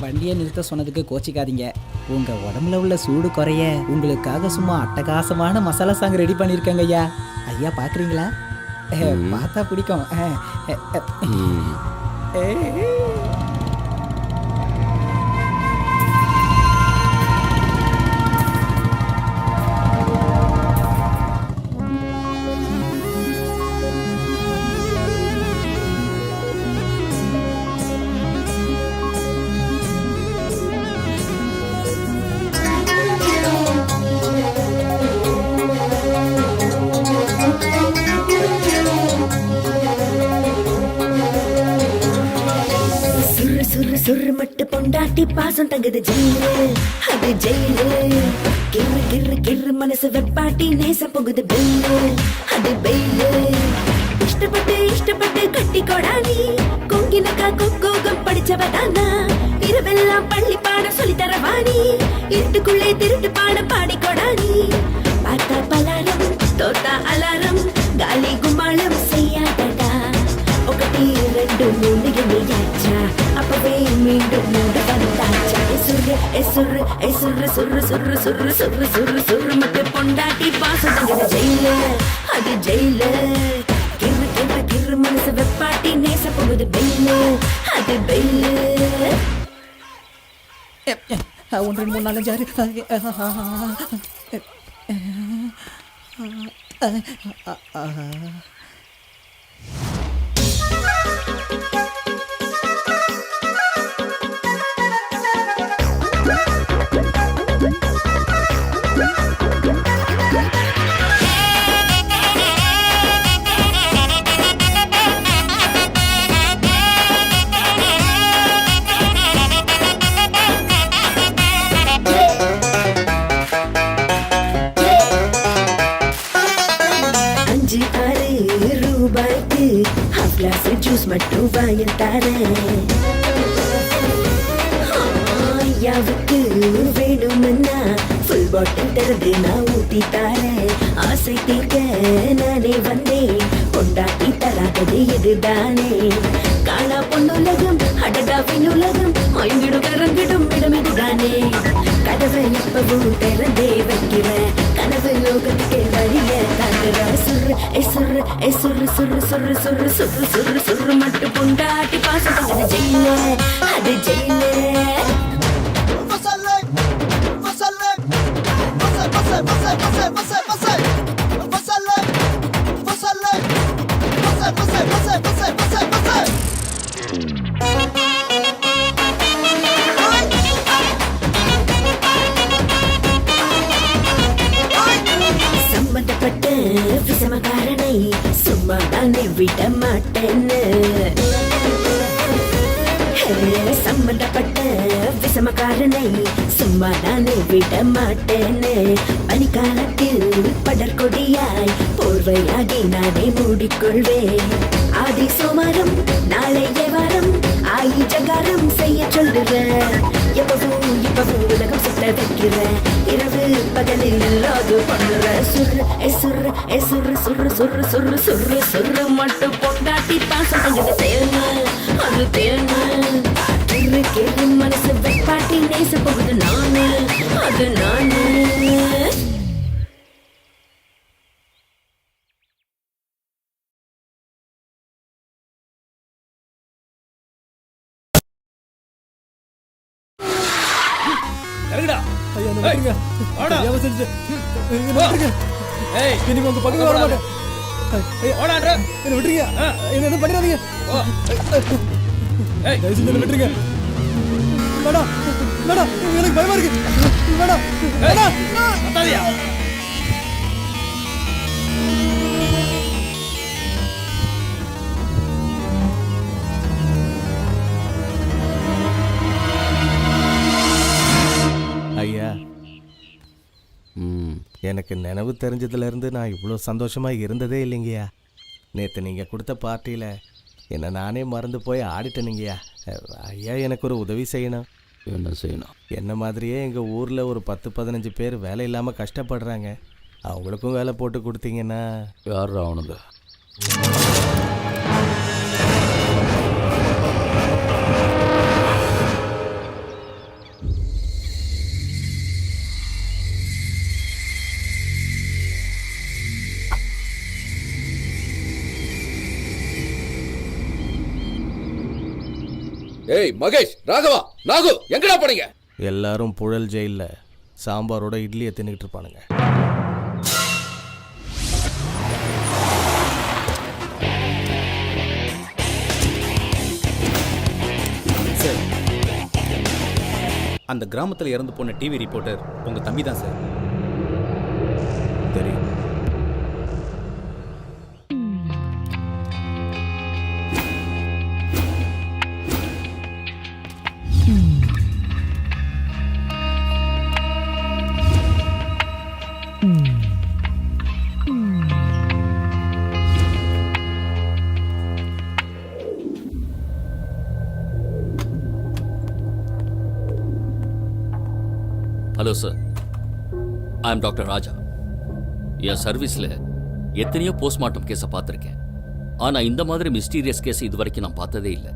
வண்டியை நிறுத்த சொன்னதுக்கு கோச்சிக்காதீங்க. உங்க உடம்புல உள்ள சூடு குறைய உங்களுக்காக சும்மா அட்டகாசமான மசாலா சாங் ரெடி பண்ணியிருக்கேங்க ஐயா. ஐயா பாக்குறீங்களா? பார்த்தா பிடிக்கும். சுரு மட்டு பொண்டாட்டி பாசம் தங்குது ஜெயிலு, அது ஜெயிலு. கிரு கிரு கிரு மனசு வெப்பாட்டி நேசம் போகுது பெயிலு, அது பெயிலு. இஷ்டப்பட்டு கட்டி கொடானி கொங்கினக்கா கொக்கோகம் படிச்சவதானா. இரவெல்லாம் பள்ளி பாடம் சொல்லி தரவாணி, இருட்டுக்குள்ளே திருட்டு பாடம் பாடி கொடானி. பார்த்தா பலாரம் தோட்டா அலாரம் காலி கும்மாளம் செய்யாதடா. ఒకటి రెండు మూడు ఎన్నియాచా అప్పవే మీండు మూడు వందాచా. ఎసుర్రు ఎసుర్రు ఎసుర్రు సుర్రు సుర్రు సుర్రు సుర్రు సుర్రు సుర్రు మట్టి పొండాటి పాసు తగ్గదు జైలు, అది జైలు. కిర్రు కిర్రు కిర్రు మనసు వెప్పాటి నేస పొగుదు బెయిలు, అది బెయిలు. 1 2 3 4 5 6 5-6 ரூபாய்க்கு ஹாஃப் கிளாஸ் ஜூஸ் மட்டும் வாங்கி தரேன். யாவுக்கு வேணும்னா ஃபுல் பாட்டில் திறந்து நான் ஊத்தி தரேன். ஆசை தீர்க்க நானே வந்தேன், கொண்டாட்டி தராதது இதுதானே. காணா பொண்ணுலகம் அடடா விண்ணுலகம், மயங்கிடும் கரங்கிடும் இடம் இதுதானே. கதவை எப்பவும் திறந்தே வைக்கிறேன், கனவு லோகத்துக்கு வழிய தாங்குற. சுரு சுரு சுரு சுரு சுரு சுரு சுரு சுரு சுரு மட்டும் கொண்டாட்டி பாசம் அது ஜெயில, அது ஜெயில. சம்பந்தப்பட்ட விசமகாரனை சும்மா தானே விட மாட்டேன்னு. சம்பந்தப்பட்ட விசமகாரனை சும்மா நானே விட மாட்டேன்னு. பனிக்காலத்தில் படற்கொடியாய் போர்வையாகி நானே மூடிக்கொள்வேன். ஆதி சோமாரம் நாளைய வாரம் ஆயி ஜகாரம் செய்ய சொல்லுவேன். எப்பவும் இப்பவும் உலகம் சுத்த வைக்கிறேன், இரவு பகலில் இல்லாது பண்ணுற. சுரு சுரு சுரு சுரு சுரு சுரு சுரு சுரு மட்டும் கொண்டாட்டி பாசம் தேங்க, அது தேங்க. கேளு மனசு வெப்பாட்டி நேச போகுது நானு, அது நானு. இறங்குடா. ஐயா என்ன விட்டுருங்க, வாடா. தெரியாம செஞ்சேன். என்ன விட்டுருங்க. ஏய், இனிமே உங்க பக்கம் வர மாட்டேன். ஓடான்ற. என்ன விட்டுருங்க, என்ன எதுவும் பண்ணிடாதீங்க. ஏய், தயவு செஞ்சு என்ன விட்டுருங்க. வேணாம் வேணாம், எனக்கு பயமா இருக்கு. வேணாம் வேணாம். அத்தாதியா. ஐயா, ம், எனக்கு நினைவு தெரிஞ்சதுலேருந்து நான் இவ்வளோ சந்தோஷமாக இருந்ததே இல்லைங்கய்யா. நேற்று நீங்கள் கொடுத்த பார்ட்டியில் என்னை நானே மறந்து போய் ஆடிட்டேனுங்கய்யா. ஐயா, எனக்கு ஒரு உதவி செய்யணும். என்ன செய்யணும்? என்ன மாதிரியே எங்கள் ஊரில் ஒரு 10-15 பேர் வேலை இல்லாமல் கஷ்டப்படுறாங்க. அவங்களுக்கும் வேலை போட்டு கொடுத்தீங்கன்னா. யார் அவனுங்க? ஏய் மகேஷ், ராகவா, நாகு, எங்கடா போனீங்க? எல்லாரும் புழல் ஜெயிலில் சாம்பாரோட இட்லியை தின்னுக்கிட்டு இருப்பானுங்க. சார், அந்த கிராமத்தில் இறந்து போன டிவி ரிப்போர்ட்டர் உங்க தம்பி தான் சார். தெரியும். Hello sir, I am doctor Raja. என் சர்வீஸில் எத்தனையோ போஸ்ட்மார்ட்டம் கேஸை பார்த்துருக்கேன், ஆனால் இந்த மாதிரி மிஸ்டீரியஸ் கேஸ் இது வரைக்கும் நான் பார்த்ததே இல்லை.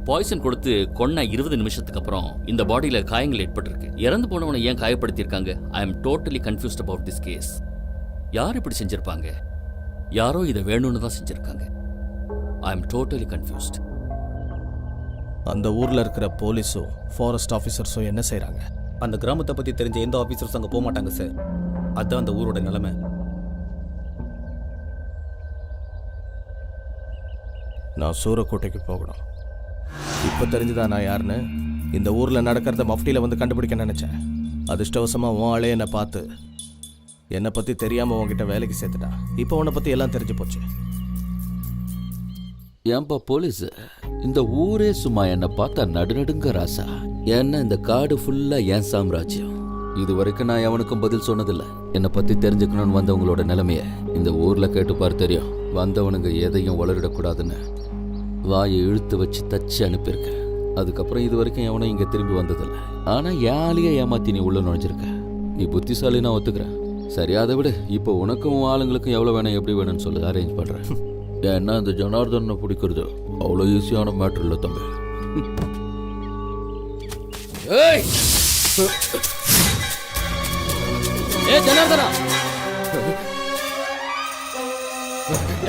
பாய்சன் கொடுத்து கொன்ன 20 நிமிஷத்துக்கு அப்புறம் இந்த பாடியில் காயங்கள் ஏற்பட்டிருக்கு. இறந்து போனவனை ஏன் காயப்படுத்தியிருக்காங்க? I am totally confused about this case. யார் இப்படி செஞ்சிருப்பாங்க? யாரோ இதை வேணும்னு தான் செஞ்சிருக்காங்க. I am totally confused. அந்த ஊரில் இருக்கிற போலீஸும் ஃபாரஸ்ட் ஆஃபீஸர்ஸும் என்ன செய்கிறாங்க? அந்த கிராமத்தை பற்றி தெரிஞ்ச எந்த ஆஃபீஸர்ஸும் அங்கே போக மாட்டாங்க சார். அதுதான் அந்த ஊரோட நிலைமை. நான் சூரக்கோட்டைக்கு போகணும். இப்போ தெரிஞ்சுதா நான் யாருன்னு? இந்த ஊரில் நடக்கிறத மஃப்டியில் வந்து கண்டுபிடிக்க நினச்சேன். அதிர்ஷ்டவசமாக உன் ஆளே என்னை பார்த்து என்னை பற்றி தெரியாமல் உன்கிட்ட வேலைக்கு சேர்த்துட்டான். இப்போ உன்னை பற்றி எல்லாம் தெரிஞ்சு போச்சு. ஏன்பா போலீஸ், இந்த ஊரே சும்மா என்னை பார்த்தா நடுநடுங்க ராசா. ஏன்னா இந்த காடு ஃபுல்லா என் சாம்ராஜ்யம். இது வரைக்கும் நான் எவனுக்கும் பதில் சொன்னதில்லை. என்னை பத்தி தெரிஞ்சுக்கணும்னு வந்தவங்களோட நிலைமைய இந்த ஊர்ல கேட்டுப்பார் தெரியும். வந்தவனுங்க எதையும் வளரிடக்கூடாதுன்னு வாயை இழுத்து வச்சு தச்சு அனுப்பியிருக்க. அதுக்கப்புறம் இது வரைக்கும் எவனும் இங்க திரும்பி வந்ததில்லை. ஆனா யாழையே ஏமாத்தி நீ உள்ள நுழைஞ்சிருக்க. நீ புத்திசாலி, நான் ஒத்துக்கிறேன். சரி, அதை விடு. இப்போ உனக்கும் ஆளுங்களுக்கும் எவ்வளவு வேணும், எப்படி வேணும்னு சொல்லு, அரேஞ்ச் பண்றேன். ஏன்னா இந்த ஜனார்தனை பிடிக்கிறது அவ்வளோ ஈஸியான மேட்ரு இல்லை தம்பி. ஏய் ஜனார்தனா,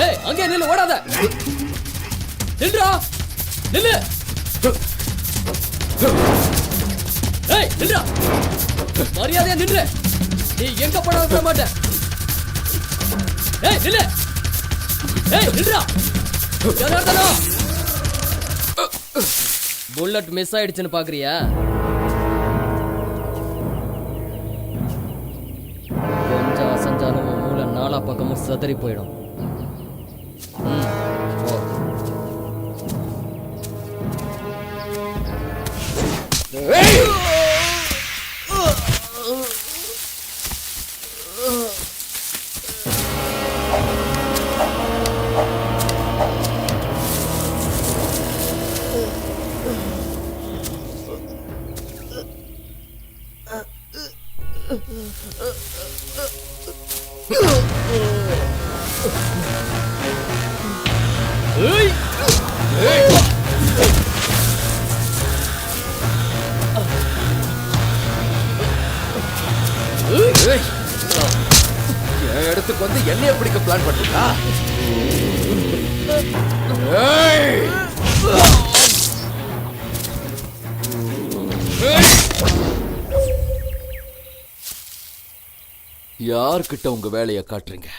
ஏய் அங்கே நில்லு, ஓடாத. நில்றா, நில்லு. ஏய் நில்றா, மரியாதையா நின்று. நீ எங்க போனாலும் விட மாட்டேன். ஏய் நில்லு. ஏய் நில்றா ஜனார்தனா. புல்லட் மிஸ் ஆயிடுச்சுன்னு பாக்குறியா? கொஞ்சம் அசஞ்சாலும் உன் மூளை நாலா பக்கமும் சிதறி போயிடும். போ. என் இடத்துக்கு வந்து என்னைய பிடிக்க பிளான் பண்ணீங்களா? யார்கிட்ட உங்க வேலையை காட்டுறீங்க?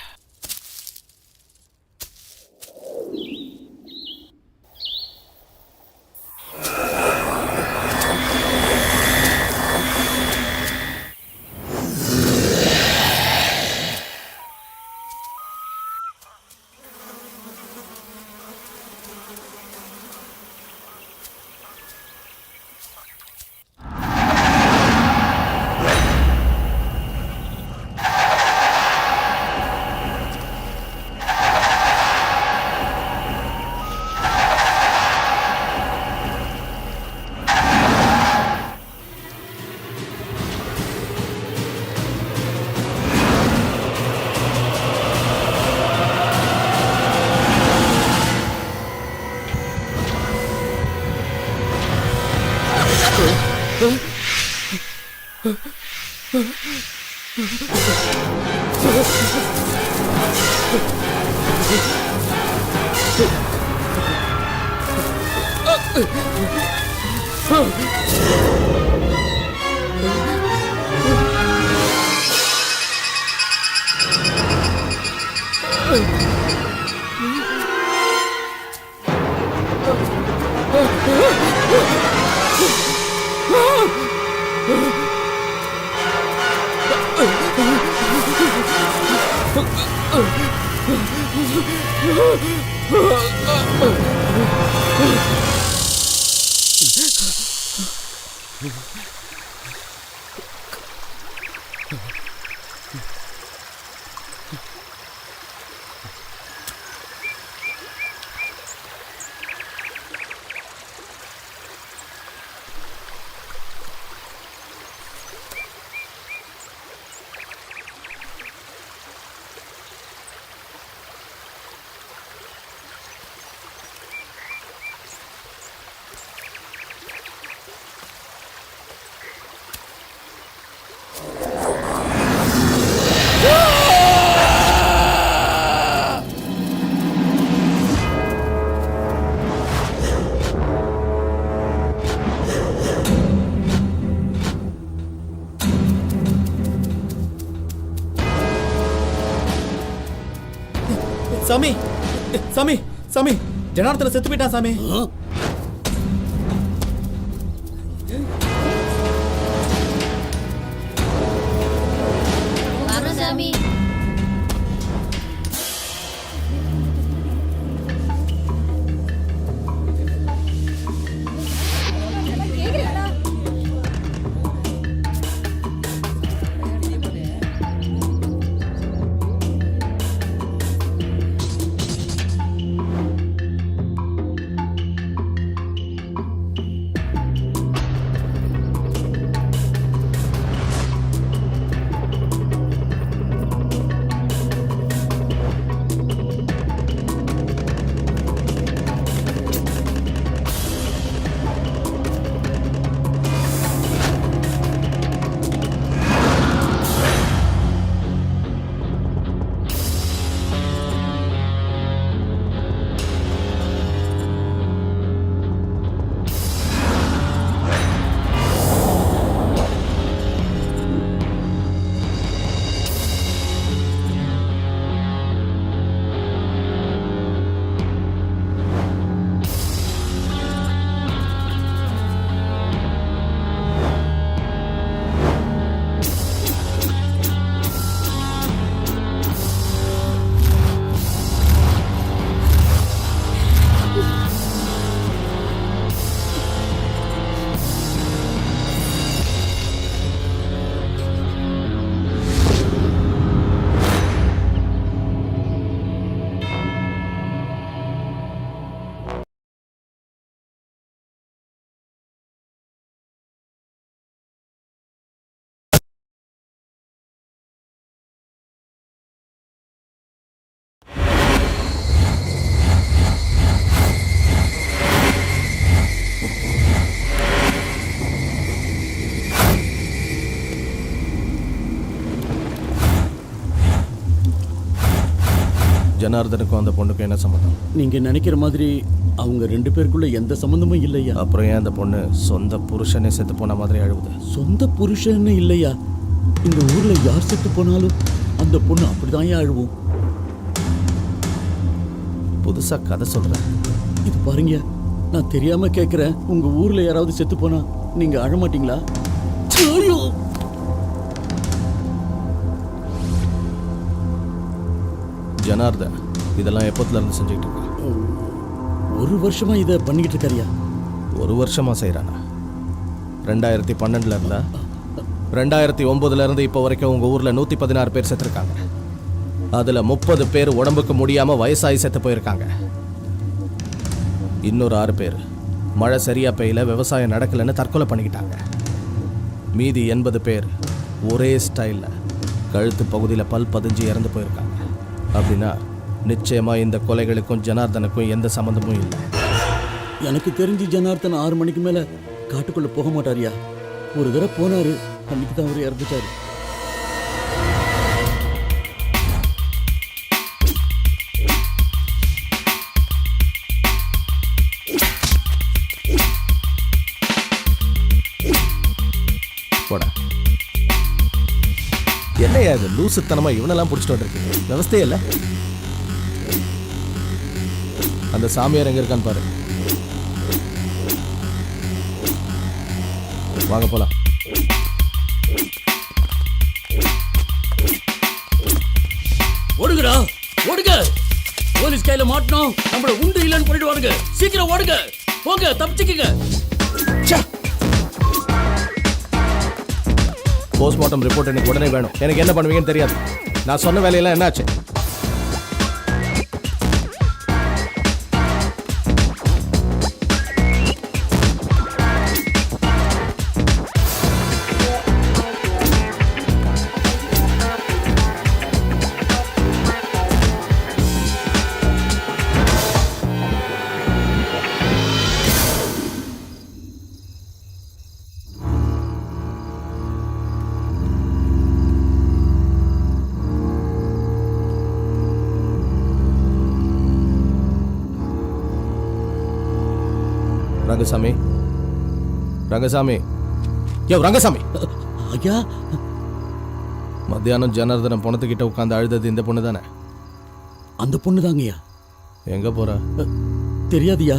சாமி, சாமி, சாமி, ஜனார்தன செத்து போயிட்டான் சாமி. சாமி, ஜனார்தனுக்கும் அந்த பொண்ணுக்கும் என்ன சம்மந்தம்? நீங்க நினைக்கிற மாதிரி அவங்க 2 பேருக்குள்ள எந்த சம்பந்தமும் இல்லையா. அப்புறம் ஏன் அந்த பொண்ணு சொந்த புருஷனே செத்து போன மாதிரி அழுவுது? சொந்த புருஷன்னு இல்லையா. இந்த ஊர்ல யார் செத்து போனாலும் அந்த பொண்ணு அப்படிதான் அழுவும். புதுசா கதை சொல்றேன். இது பாருங்க, நான் தெரியாம கேட்கிறேன். உங்க ஊர்ல யாராவது செத்து போனா நீங்க அழ மாட்டீங்களா? ஐயோ! ஜனார்தன் இதெல்லாம் எப்போத்துல இருந்து செஞ்சுட்டு இருக்க? 1 வருஷமா இதை பண்ணிக்கிட்டு இருக்காரியா. 1 வருஷமா செய்யறானா? 2012 இருந்தா 2009 இருந்து இப்போ வரைக்கும் உங்க ஊர்ல 116 பேர் செத்துருக்காங்க. அதுல 30 பேர் உடம்புக்கு முடியாம வயசாகி செத்து போயிருக்காங்க. இன்னொரு 6 பேர் மழை சரியா பெய்யல, விவசாயம் நடக்கலன்னு தற்கொலை பண்ணிக்கிட்டாங்க. மீதி 80 பேர் ஒரே ஸ்டைல்ல கழுத்து பகுதியில் பல் பதிஞ்சு இறந்து போயிருக்காங்க. அப்படின்னா நிச்சயமா இந்த கொலைகளுக்கும் ஜனார்தனுக்கும் எந்த சம்மந்தமும் இல்லை. எனக்கு தெரிஞ்சு ஜனார்தன் 6 மணிக்கு மேல காட்டுக்குள்ள போக மாட்டாரியா. ஒரு தடவை போனாரு, அன்னைக்கு தான் அவர் இறந்துட்டாரு. போடா. என்னையா இது லூசுத்தனமா இவனெல்லாம் பிடிச்சிட்டு வந்துருக்கீங்க? விவசாயே இல்லை. அந்த சாமியார் எங்க இருக்கான்னு பாரு. வாங்க போலாம். ஓடுங்கடா, ஓடுங்க. போலீஸ் கையில மாட்டணும், நம்மள உண்டு இல்லைன்னு போயிட்டு வாடுங்க. சீக்கிரம் ஓடுங்க, போங்க, தப்பிச்சுக்கங்க. போஸ்ட்மார்ட்டம் ரிப்போர்ட் எனக்கு உடனே வேணும். எனக்கு என்ன பண்ணுவீங்கன்னு தெரியாது. நான் சொன்ன வேலையெல்லாம் என்னாச்சு? ரங்கசாமி, ரங்கசாமி, யோ ரங்கசாமி. ஐயா, மத்தியானம் ஜனார்தனம் பொணத்துக்கிட்ட உட்காந்து அழுதது இந்த பொண்ணு தானே? அந்த பொண்ணு தாங்கய்யா. எங்க போற? தெரியாதியா.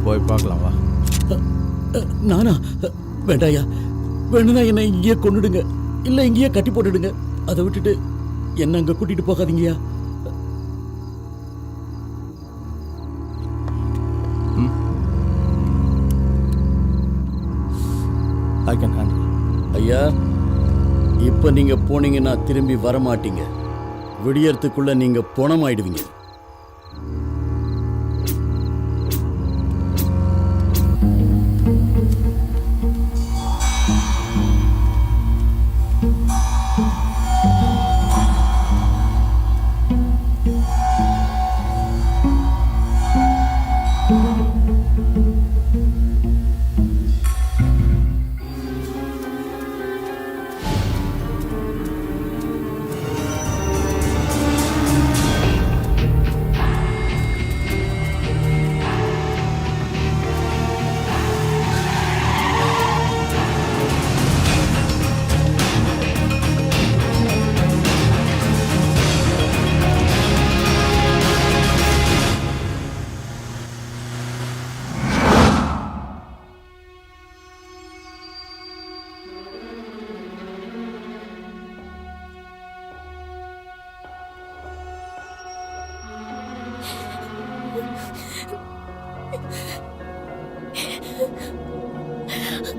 போய் பார்க்கலாம் வா. நானா? வேண்டாயா, வேணும்னா என்னை இங்கேயே கொண்டுடுங்க, இல்லை இங்கேயே கட்டி போட்டுடுங்க. அதை விட்டுட்டு என்ன அங்கே கூட்டிட்டு போகாதீங்கய்யா. ஐயா, இப்ப நீங்க போனீங்கன்னா திரும்பி வர மாட்டீங்க. விடியறதுக்குள்ள நீங்க பணமாயிடுவீங்க.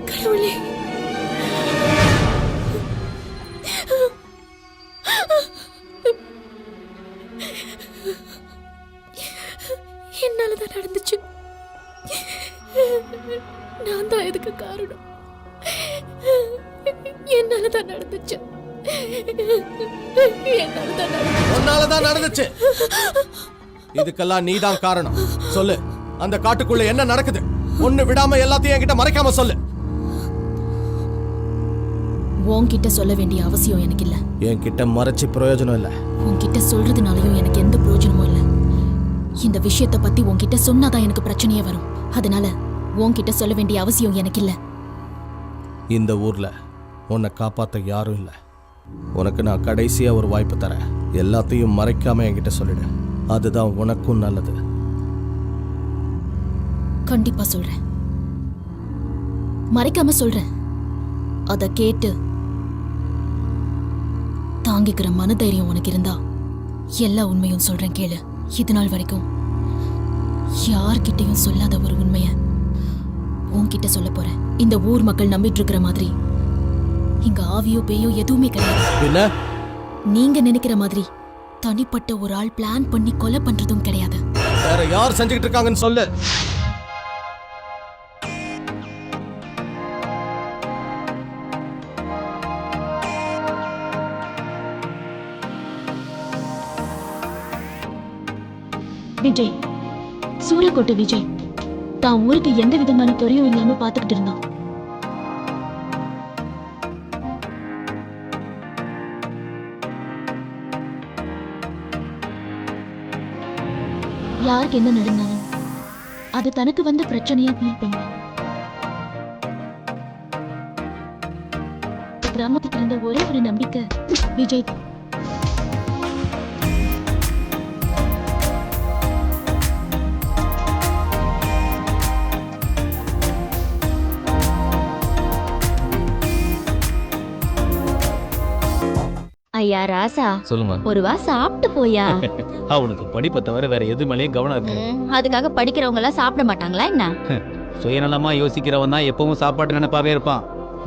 கடவுளே, என்னாலதான் நடந்துச்சு. நான் தான் இதுக்கு காரணம். என்னாலதான் நடந்துச்சு. உன்னாலதான் நடந்துச்சு. இதுக்கெல்லாம் நீதான் காரணம். சொல்லு, அந்த காட்டுக்குள்ள என்ன நடக்குது? ஒண்ணு விடாம எல்லாத்தையும் என்கிட்ட மறைக்காம சொல்லு. உன்கிட்ட சொல்ல வேண்டிய அவசியம் எனக்கு இல்ல. என்கிட்ட மறைச்சு பிரயோஜனம் இல்லை. உன்கிட்ட சொல்றதுனாலயும் எனக்கு எந்த பிரயோஜனமும் இல்ல. இந்த விஷயத்தை பத்தி உன்கிட்ட சொன்னாதான் எனக்கு பிரச்சனையே வரும். அதனால உன்கிட்ட சொல்ல வேண்டிய அவசியம் எனக்கு இல்ல. இந்த ஊர்ல உன்னை காப்பாத்த யாரும் இல்லை. உனக்கு நான் கடைசியா ஒரு வாய்ப்பு தரேன். எல்லாத்தையும் மறைக்காம என்கிட்ட சொல்லிடு. அதுதான் உனக்கும் நல்லது. கண்டிப்பா சொல்றேன். மறைக்காம சொல்றேன். அத கேட்டு தாங்கிக்கிற மனதைரியம் உனக்கு இருந்தா எல்லா உண்மையும் சொல்றேன் கேளு. இது நாள் வரைக்கும் யார்கிட்டையும் சொல்லாத ஒரு உண்மைய உன்கிட்ட சொல்ல போறேன். இந்த ஊர் மக்கள் நம்பிட்டு இருக்கிற மாதிரி இங்க ஆவியோ பேயோ எதுவுமே கிடையாது. நீங்க நினைக்கிற மாதிரி தனிப்பட்ட ஒரு ஆள் பிளான் பண்ணி கொலை பண்றதும் கிடையாது. வேற யார் செஞ்சுக்கிட்டு இருக்காங்கன்னு சொல்லு. விஜய், சூரியக்கோட்டை விஜய் தான் ஊருக்கு எந்த விதமான குறையும் இல்லாம பாத்துக்கிட்டு இருந்தான். யாருக்கு என்ன நடந்தாலும் அது தனக்கு வந்த பிரச்சனையா ஃபீல் பண்ணுவான். கிராமத்துக்கு இருந்த ஒரே ஒரு நம்பிக்கை விஜய் தான். ஐயா ராசா, சொல்லுமா. ஒரு வா சாப்பிட்டு போயா. அவனுக்கு படிப்பை தவிர வேற எது மேலேயும் கவனம் இருக்கு. அதுக்காக படிக்கிறவங்க எல்லாம் சாப்பிட மாட்டாங்களா என்ன? சுயநலமா யோசிக்கிறவன் தான் எப்பவும் சாப்பாட்டு நினைப்பாவே இருப்பான்.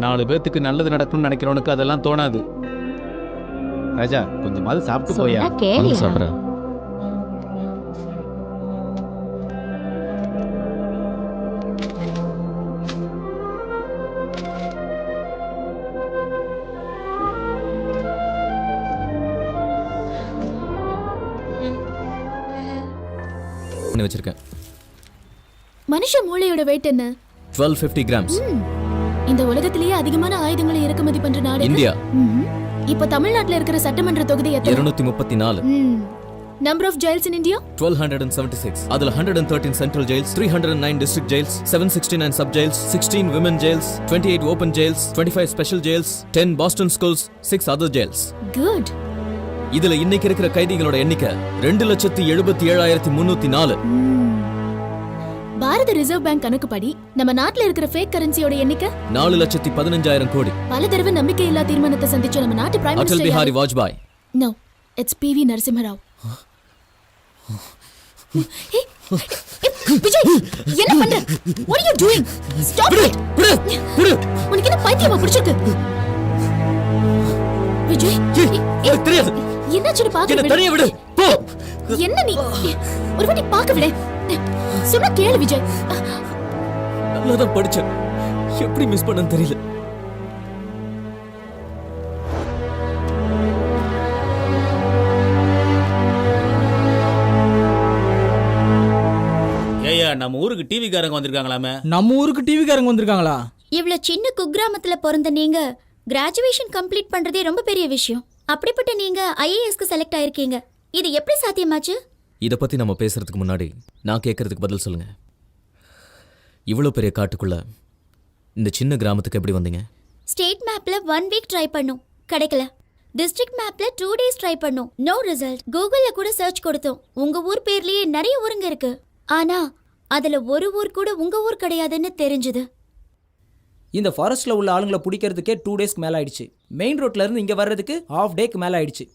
4 பேத்துக்கு நல்லது நடக்கும்னு நினைக்கிறவனுக்கு அதெல்லாம் தோணாது. ராஜா, கொஞ்சமாவது சாப்பிட்டு போயா. சொன்னா கேளியா. வச்சிருக்கேன். மனுஷ மூளையோட வெயிட் என்ன? 1250 கிராம்ஸ். இந்த உலகத்திலேயே அதிகமான ஆயுதங்களை இறக்குமதி பண்ற நாடு இந்தியா. இப்ப தமிழ்நாட்டுல இருக்கிற சட்டமன்ற தொகுதி எத்தனை? 234. Number of jails in India 1276. அதுல 113 central jails, 309 district jails, 769 sub jails, 16 women jails, 28 open jails, 25 special jails, 10 borstal schools, 6 other jails. Good. இதுல இன்னைக்கு இருக்கிற கைதிகளோட எண்ணிக்கை 2,77,304. பாரத ரிசர்வ் பேங்க் கணக்குப்படி நம்ம நாட்டுல இருக்கிற ஃபேக் கரன்சியோட எண்ணிக்கை 4,15,000 கோடி. பல தடவை நம்பிக்கை இல்லா தீர்மானத்தை சந்திச்ச நம்ம நாட்டு prime Atal minister Bihari Vajpayee. No, it's PV Narasimharao. Vijay, என்ன பண்ற? What are you doing? Stop it. உனக்கு என்ன பைத்தியமா பிடிச்சிருக்கு? விஜய், தெரியாது. என்னாச்சு பாக்க என்ன தனியா விடு. போ. என்ன நீ ஒரு வாட்டி பாக்க விடு. சொன்னா கேளு விஜய். நல்லா தான் படிச்சேன். எப்படி மிஸ் பண்ணன்னு தெரியல. ஏய்யா, நம்ம ஊருக்கு டிவி காரங்க வந்திருக்காங்களாமே. நம்ம ஊருக்கு டிவி காரங்க வந்திருக்காங்களா? இவ்வளவு சின்ன குக்கிராமத்துல பிறந்த நீங்க கிராஜுவேஷன் கம்ப்ளீட் பண்றதே ரொம்ப பெரிய விஷயம். அப்படிப்பட்ட நீங்க IASக்கு செலக்ட் ஆயிருக்கீங்க. இது எப்படி சாத்தியமாச்சு? இத பத்தி நம்ம பேசுறதுக்கு முன்னாடி நான் கேட்கறதுக்கு பதில் சொல்லுங்க. இவ்வளவு பெரிய காட்டுக்குள்ள இந்த சின்ன கிராமத்துக்கு எப்படி வந்தீங்க? ஸ்டேட் மேப்ல 1 வீக் ட்ரை பண்ணோம், கிடைக்கல. டிஸ்ட்ரிக்ட் மேப்ல 2 டேஸ் ட்ரை பண்ணோம், நோ ரிசல்ட். கூகுள்ல கூட சர்ச் கொடுத்தோம். உங்க ஊர் பேர்லயே நிறைய ஊருங்க இருக்கு, ஆனா அதுல ஒரு ஊர் கூட உங்க ஊர் கிடையாதுன்னு தெரிஞ்சது. இந்த ஃபாரஸ்ட்ல உள்ள ஆளுங்களை பிடிக்கிறதுக்கே 2 டேஸ்க்கு மேல ஆயிடுச்சு. மெயின் ரோட்ல இருந்து இங்க வர்றதுக்கு ½ டேக்கு மேல ஆயிடுச்சு.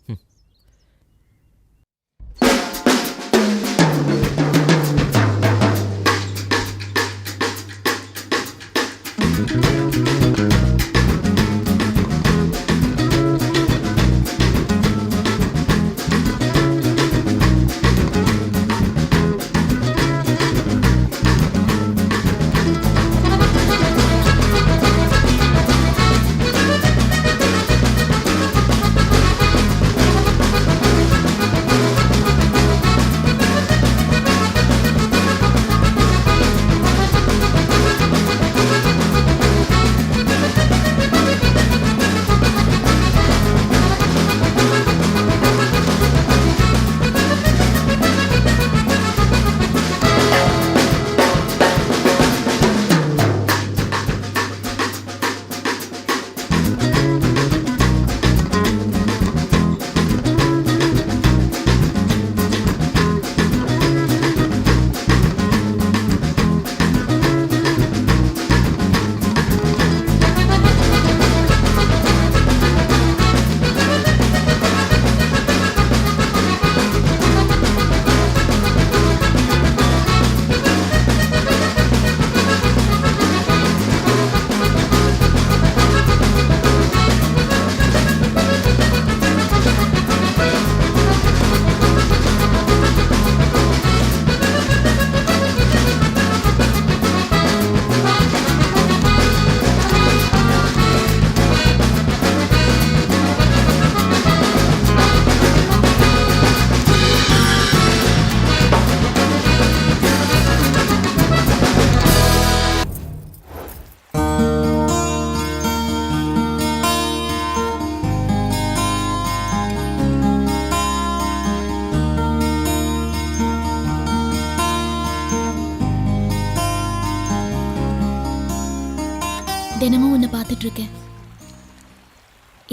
பார்த்துட்டு இருக்கேன்.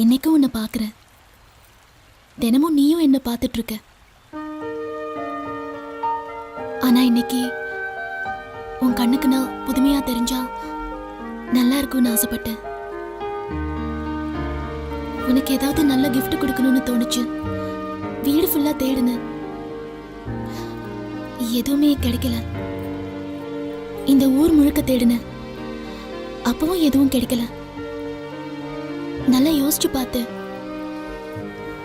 இன்னைக்கும் உன்னை பார்க்குறேன். தினமும் நீயும் என்ன பார்த்துட்டு இருக்க. ஆனா இன்னைக்கு உன் கண்ணுக்கு நான் புதுமையா தெரிஞ்சா நல்லா இருக்கும்னு ஆசைப்பட்டேன். உனக்கு ஏதாவது நல்ல கிஃப்ட் கொடுக்கணும்னு தோணுச்சு. வீடு ஃபுல்லா தேடுனேன், எதுவுமே கிடைக்கல. இந்த ஊர் முழுக்க தேடுனேன், அப்பவும் எதுவும் கிடைக்கல. நல்லா யோசிச்சு பார்த்தேன்.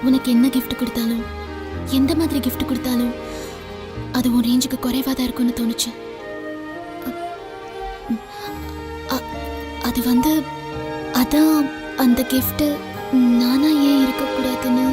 உனக்கு என்ன கிஃப்ட் கொடுத்தாலும், எந்த மாதிரி கிஃப்ட் கொடுத்தாலும் அது உன் ரேஞ்சுக்கு குறைவாக தான் இருக்கும்னு தோணுச்சு. அது அதான் அந்த கிஃப்ட் நானா ஏன் இருக்கக்கூடாதுன்னு.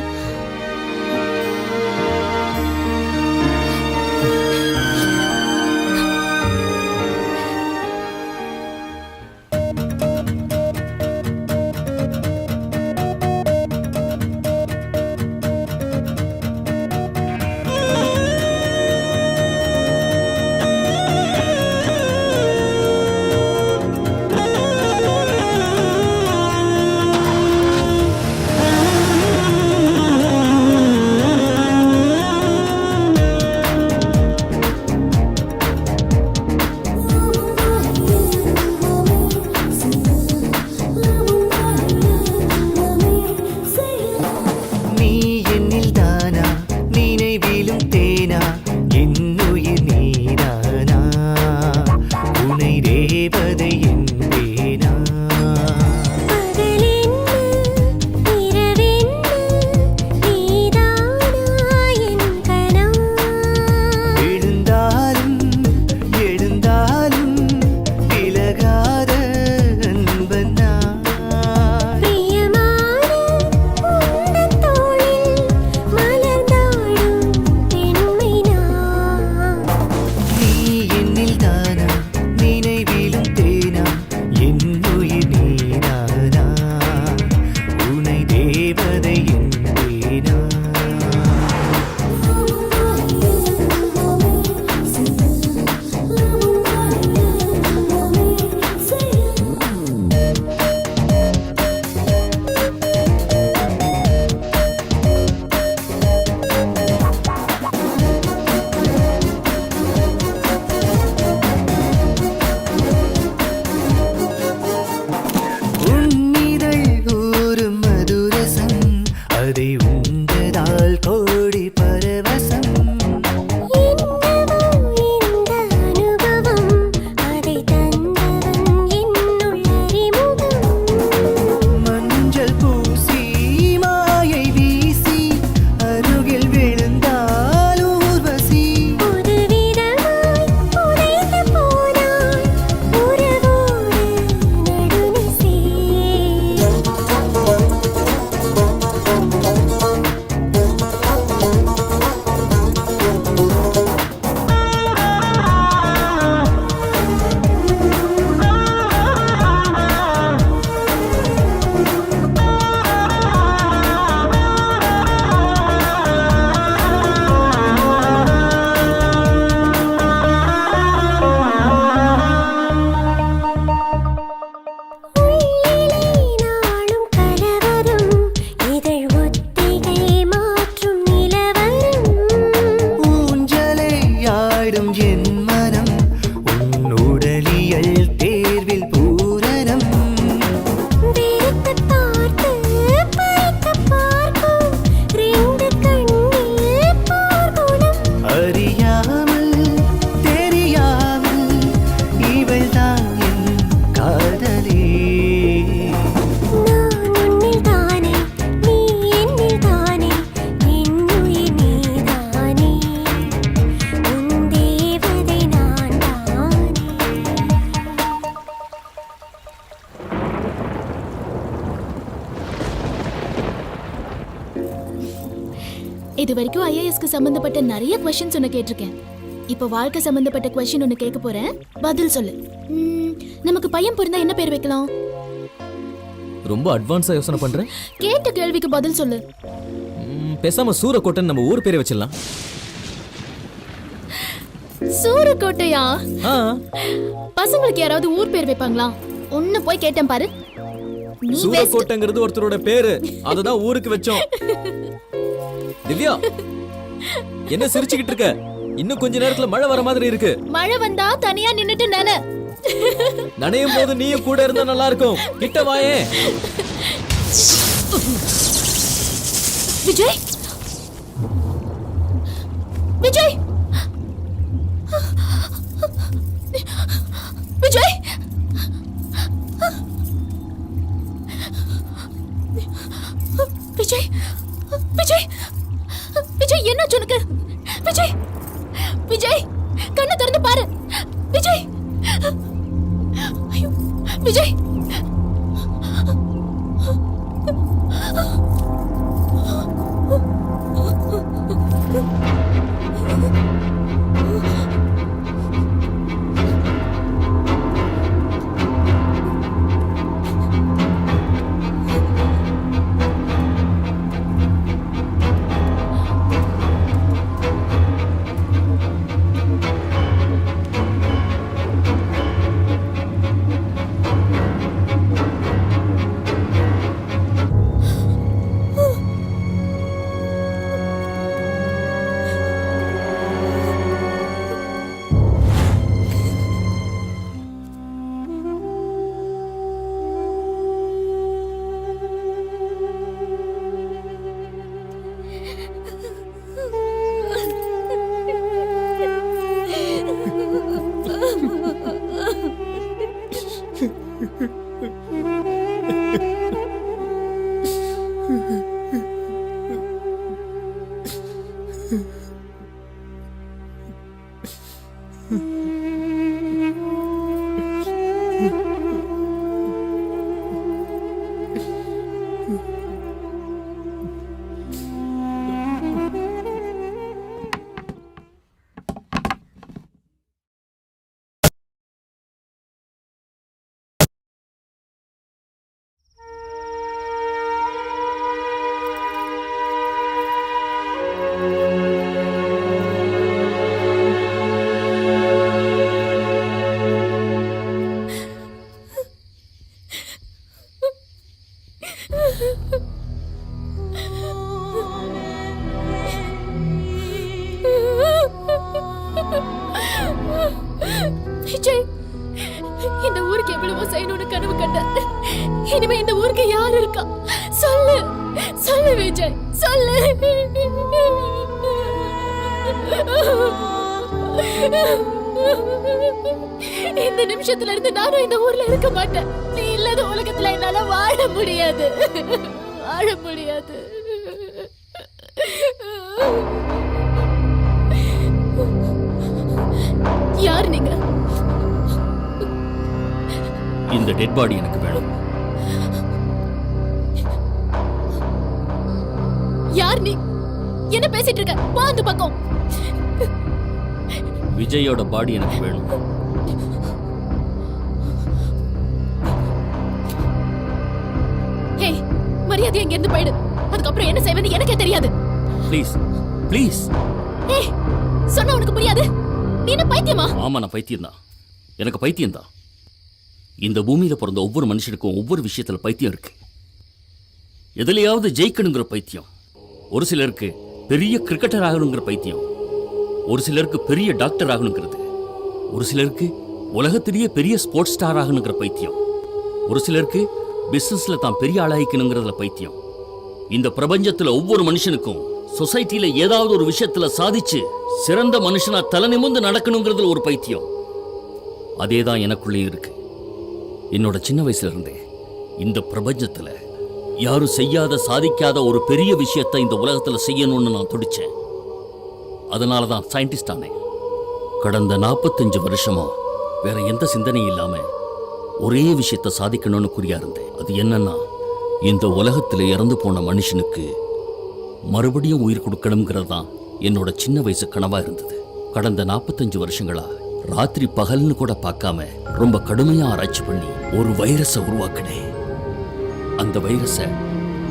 இது வரைக்கும் ஐஏஎஸ்க்கு சம்பந்தப்பட்ட நிறைய क्वेश्चंस உன்னை கேட்டிருக்கேன். இப்போ வாழ்க்கை சம்பந்தப்பட்ட क्वेश्चन ஒன்னு கேட்க போறேன், பதில் சொல்லு. நமக்கு பையன் பிறந்தா என்ன பேர் வைக்கலாம்? ரொம்ப அட்வான்ஸா யோசனை பண்ற. கேட்ட கேள்விக்கு பதில் சொல்லு. பேசாம சூரக்கோட்டை நம்ம ஊர் பேரை வச்சிடலாம். சூரக்கோட்டையா? பசங்களுக்கு யாராவது ஊர் பேர் வைப்பாங்களா? ஒன்னு போய் கேட்டேன் பாரு. நீ best. சூரக்கோட்டைங்கிறது ஒருத்தரோட பேரு, அதுதான் ஊருக்கு வச்சோம். திவ்யா, என்ன சிரிச்சுக்கிட்டு இருக்க? இன்னும் கொஞ்ச நேரத்துல மழை வர மாதிரி இருக்கு. மழை வந்தா தனியா நின்னுட்டு நனையும் போது நீயும் கூட இருந்தா நல்லா இருக்கும். கிட்ட வாயே. விஜய், விஜய், விஜய், விஜய், விஜய், விஜய், என்னாச்சு உனக்கு? விஜய், விஜய், கண்ணை திறந்து பாரு. விஜய், ஐயோ, விஜய். விஜய், இந்த ஊருக்கு எவ்வளவோ செய்யணும்னு கனவு கண்ட. இனிமே இந்த ஊருக்கு யார் இருக்கா? சொல்லு, சொல்லு விஜய், சொல்லு. இந்த நிமிஷத்துல இருந்து நானும் இந்த ஊர்ல இருக்க மாட்டேன். நீ இல்லாத உலகத்துல என்னால வாழ முடியாது, வாழ முடியாது. யார் நீங்க? இந்த டெட் பாடி எனக்கு வேணும். யார் நீ? என்ன பேசிட்டு இருக்க? வா அந்த பக்கம். விஜயோட பாடி எனக்கு வேணும். ஹே, மரியாதை இங்க இருந்து போயிடு. அதுக்கப்புறம் என்ன செய்வது எனக்கே தெரியாது. Please, please. ஏய், சொன்னா உனக்கு புரியாது. நீ என்ன பைத்தியமா? ஆமா, நான் பைத்தியம்தான். எனக்கு பைத்தியம்தான். இந்த பூமியில பிறந்த ஒவ்வொரு மனுஷனுக்கும் ஒவ்வொரு விஷயத்துல பைத்தியம் இருக்கு. எதுலையாவது ஜெயிக்கணுங்கிற பைத்தியம், ஒரு சிலருக்கு பெரிய கிரிக்கெட்டர் ஆகணுங்கிற பைத்தியம், ஒரு சிலருக்கு பெரிய டாக்டர் ஆகணுங்கிறது, ஒரு சிலருக்கு உலகத்திலேயே பெரிய ஸ்போர்ட்ஸ் ஸ்டார் ஆகணுங்கிற பைத்தியம், ஒரு சிலருக்கு பிசினஸ்ல தான் பெரிய ஆளாயிக்கணுங்கிறதுல பைத்தியம். இந்த பிரபஞ்சத்துல ஒவ்வொரு மனுஷனுக்கும் சொசைட்டில ஏதாவது ஒரு விஷயத்துல சாதிச்சு சிறந்த மனுஷனா தலை நிமிர்ந்து நடக்கணுங்கிறதுல ஒரு பைத்தியம். அதேதான் எனக்குள்ளேயும் இருக்கு. என்னோட சின்ன வயசுல இருந்தே இந்த பிரபஞ்சத்துல யாரும் செய்யாத சாதிக்காத ஒரு பெரிய விஷயத்தை இந்த உலகத்துல செய்யணும்னு நான் துடிச்சேன். அதனால தான் சயின்டிஸ்ட் ஆனேன். கடந்த 45 வருஷமா வேற எந்த சிந்தனையும் இல்லாம ஒரே விஷயத்தை சாதிக்கணும்னு குறியா இருந்தேன். அது என்னன்னா, இந்த உலகத்துல இறந்து போன மனுஷனுக்கு மறுபடியும் உயிர் கொடுக்கணுங்கிறது தான் என்னோட சின்ன வயசு கனவா இருந்தது. கடந்த 45 வருஷங்களா ராத்திரி பகல்னு கூட பார்க்காம ரொம்ப கடுமையா ஆராய்ச்சி பண்ணி ஒரு வைரஸை உருவாக்கினேன். அந்த வைரஸை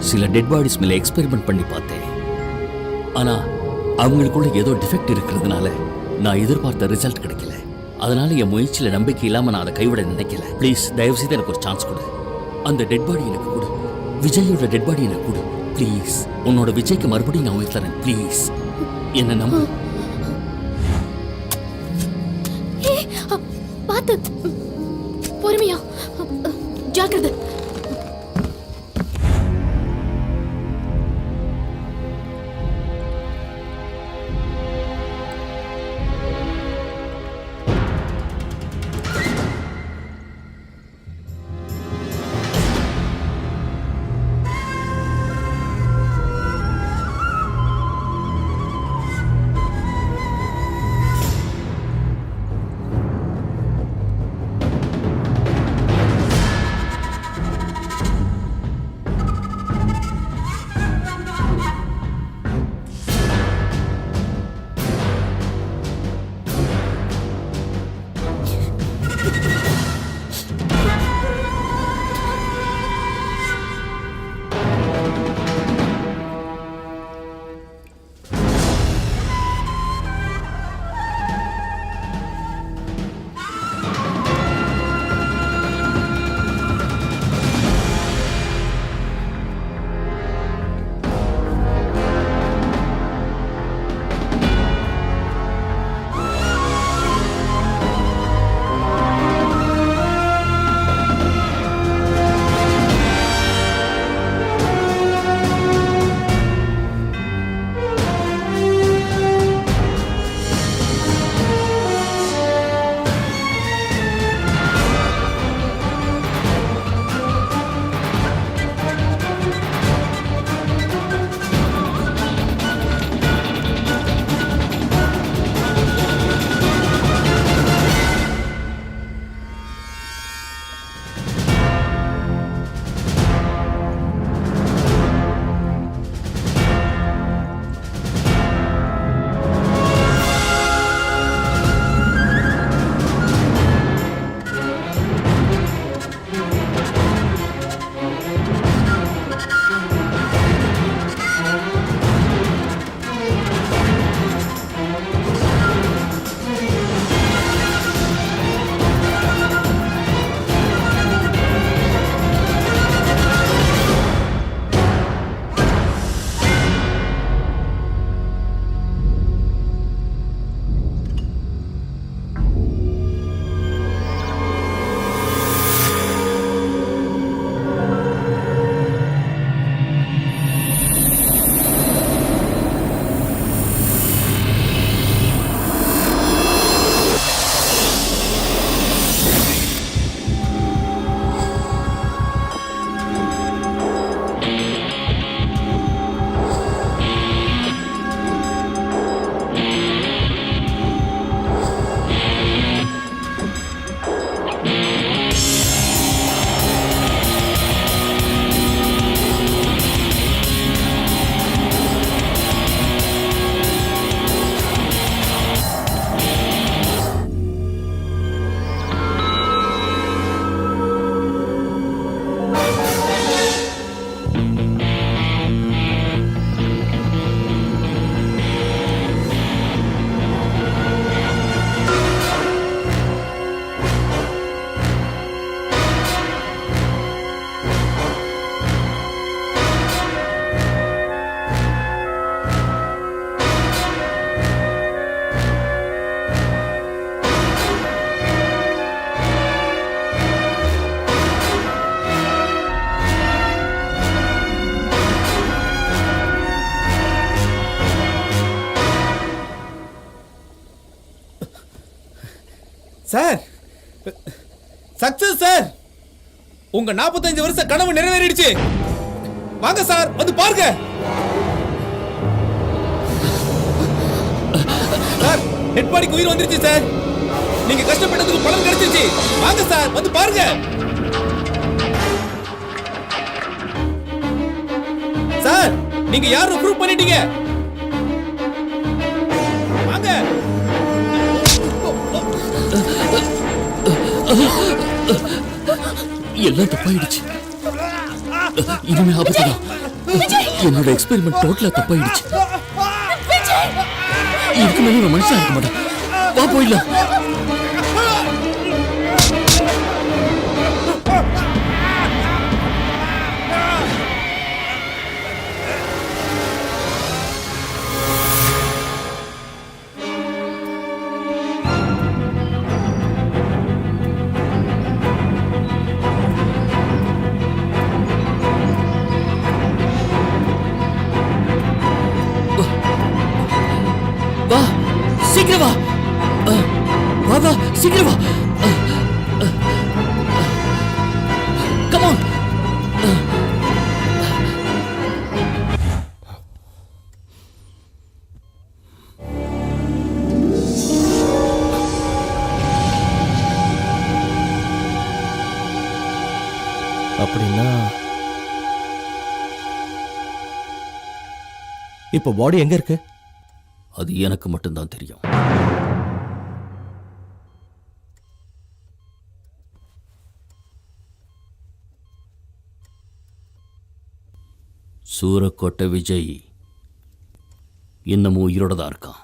சில டெட் பாடிஸ் மேல எக்ஸ்பெரிமெண்ட் பண்ணி பார்த்தேன். ஆனா அவங்களுக்குள்ள ஏதோ டிஃபெக்ட் இருக்கிறதுனால நான் எதிர்பார்த்த ரிசல்ட் கிடைக்கல. அதனால என் முயற்சியில நம்பிக்கை இல்லாம நான் அதை கைவிட நினைக்கல. ப்ளீஸ், தயவு செய்து எனக்கு ஒரு சான்ஸ் கொடு. அந்த டெட் பாடி எனக்கு கொடு. விஜயோட டெட் பாடி எனக்கு கொடு ப்ளீஸ். உன்னோட விஜய்க்கு மறுபடியும் நான் உயிர் தரேன் ப்ளீஸ். என்ன நம்பு. பார்த்து பொறுமையா, ஜாக்கிரதை. Sir, success sir. உங்க 45 வருஷ கனவு நிறைவேறிடுச்சு. வாங்க சார், வந்து பாருங்க. சார், டெட் பாடிக்கு உயிர் வந்துருச்சு சார். நீங்க கஷ்டப்பட்டதுக்கு பலன் கிடைச்சிருச்சு. வாங்க சார், வந்து பாருங்க. சார், நீங்க யாரும் ப்ரூவ் பண்ணிட்டீங்க. வாங்க. எல்லாம் தப்பாயிடுச்சு. இனிமே ஆபத்துதான். என்னோட எக்ஸ்பெரிமெண்ட் டோட்டலா தப்பாயிடுச்சு. இதுக்கு மேலே நான் மனுஷன் இருக்க மாட்டேன். வா போயிடலாம். இப்போ பாடி எங்க இருக்கு? அது எனக்கு மட்டும்தான் தெரியும். சூரக்கோட்டை விஜய் இன்னமும் உயிரோட தான் இருக்கான்.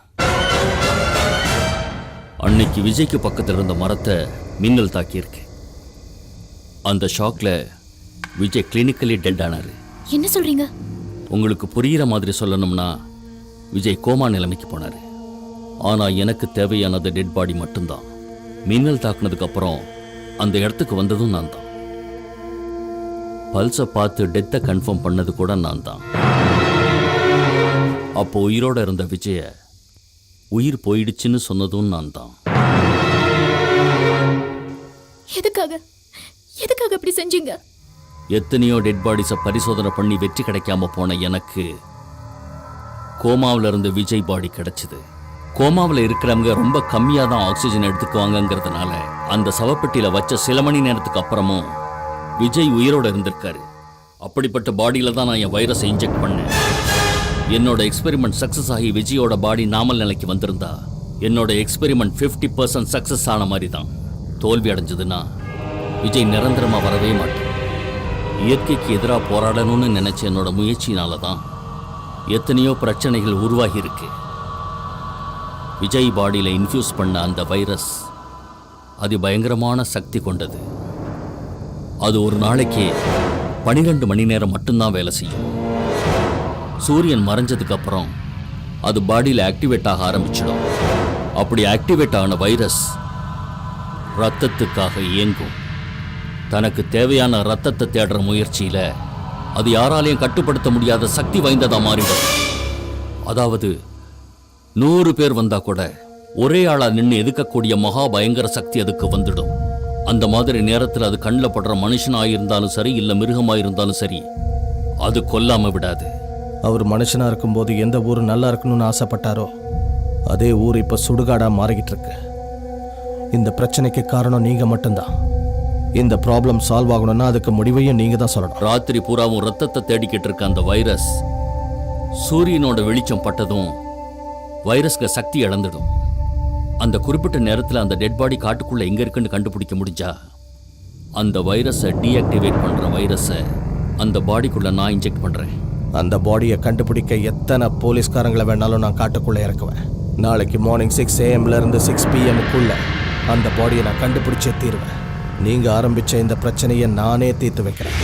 அன்னைக்கு விஜய்க்கு பக்கத்தில் இருந்த மரத்தை மின்னல் தாக்கியிருக்கு. அந்த ஷாக்ல விஜய் கிளினிக்கலி டெட் ஆனாரு. என்ன சொல்றீங்க? உங்களுக்கு புரிகிற மாதிரி சொல்லணும்னா விஜய் கோமா நிலைமைக்கு போனார். ஆனால் எனக்கு தேவையானது டெட் பாடி மட்டும்தான். மின்னல் தாக்குனதுக்கு அப்புறம் அந்த இடத்துக்கு வந்ததும் நான் தான். பல்ஸை பார்த்து டெத்தை கன்ஃபார்ம் பண்ணது கூட நான் தான். அப்போ உயிரோட இருந்த விஜய உயிர் போயிடுச்சுன்னு சொன்னதும் நான் தான். எதுக்காக அப்படி செஞ்சீங்க? எத்தனையோ டெட் பாடிஸை பரிசோதனை பண்ணி வெற்றி கிடைக்காம போன எனக்கு கோமாவில் இருந்த விஜய் பாடி கிடைச்சது. கோமாவில் இருக்கிறவங்க ரொம்ப கம்மியாக தான் ஆக்சிஜன் எடுத்துக்குவாங்கங்கிறதுனால அந்த சவப்பெட்டியில் வச்ச சில மணி நேரத்துக்கு அப்புறமும் விஜய் உயிரோடு இருந்திருக்காரு. அப்படிப்பட்ட பாடியில் தான் நான் என் வைரஸை இன்ஜெக்ட் பண்ணேன். என்னோட எக்ஸ்பெரிமெண்ட் சக்ஸஸ் ஆகி விஜயோட பாடி நாமல் நிலைக்கு வந்திருந்தா என்னோட எக்ஸ்பெரிமெண்ட் 50% சக்ஸஸ் ஆன மாதிரி தான். தோல்வி அடைஞ்சதுன்னா விஜய் நிரந்தரமாக வரவே மாட்டேன். இயற்கைக்கு எதிராக போராடணும்னு நினைச்ச என்னோட முயற்சியினால தான் எத்தனையோ பிரச்சனைகள் உருவாகி இருக்கு. விஜய் பாடியில் இன்ஃபியூஸ் பண்ண அந்த வைரஸ் அது பயங்கரமான சக்தி கொண்டது. அது ஒரு நாளைக்கு 12 மணி நேரம் மட்டும்தான் வேலை செய்யும். சூரியன் மறைஞ்சதுக்கு அப்புறம் அது பாடியில் ஆக்டிவேட் ஆக ஆரம்பிச்சிடும். அப்படி ஆக்டிவேட் ஆன வைரஸ் ரத்தத்துக்காக இயங்கும். தனக்கு தேவையான ரத்தத்தை தேடுற முயற்சியில அது யாராலையும் கட்டுப்படுத்த முடியாத சக்தி வாய்ந்ததா மாறிடும். அதாவது 100 பேர் வந்தா கூட ஒரே ஆளா நின்று எதுக்கக்கூடிய மகா பயங்கர சக்தி அதுக்கு வந்துடும். அந்த மாதிரி நேரத்தில் அது கண்ணில் படுற மனுஷனாயிருந்தாலும் சரி இல்லை மிருகமாயிருந்தாலும் சரி அது கொல்லாம விடாது. அவர் மனுஷனா இருக்கும்போது எந்த ஊர் நல்லா இருக்கணும்னு ஆசைப்பட்டாரோ அதே ஊர் இப்போ சுடுகாடா மாறிக்கிட்டு இருக்கு. இந்த பிரச்சனைக்கு காரணம் நீங்க மட்டும்தான். இந்த ப்ராப்ளம் சால்வ் ஆகணும்னா அதுக்கு முடிவையும் நீங்க தான் சொல்லணும். ராத்திரி பூராவும் ரத்தத்தை தேடிக்கிட்டு இருக்க அந்த வைரஸ் சூரியனோட வெளிச்சம் பட்டதும் வைரஸ்க்கு சக்தி இழந்துடும். அந்த குறிப்பிட்ட நேரத்தில் அந்த டெட் பாடி காட்டுக்குள்ள எங்க இருக்குன்னு கண்டுபிடிக்க முடிஞ்சா அந்த வைரஸை டீஆக்டிவேட் பண்ற வைரஸை அந்த பாடிக்குள்ள நான் இன்ஜெக்ட் பண்றேன். அந்த பாடியை கண்டுபிடிக்க எத்தனை போலீஸ்காரங்களை வேணாலும் நான் காட்டுக்குள்ள இறக்குவேன். நாளைக்கு மார்னிங் 6 AM இருந்து 6 PM அந்த பாடியை நான் கண்டுபிடிச்சே தீருவேன். நீங்க ஆரம்பிச்ச இந்த பிரச்சனையை நானே தீர்த்து வைக்கிறேன்.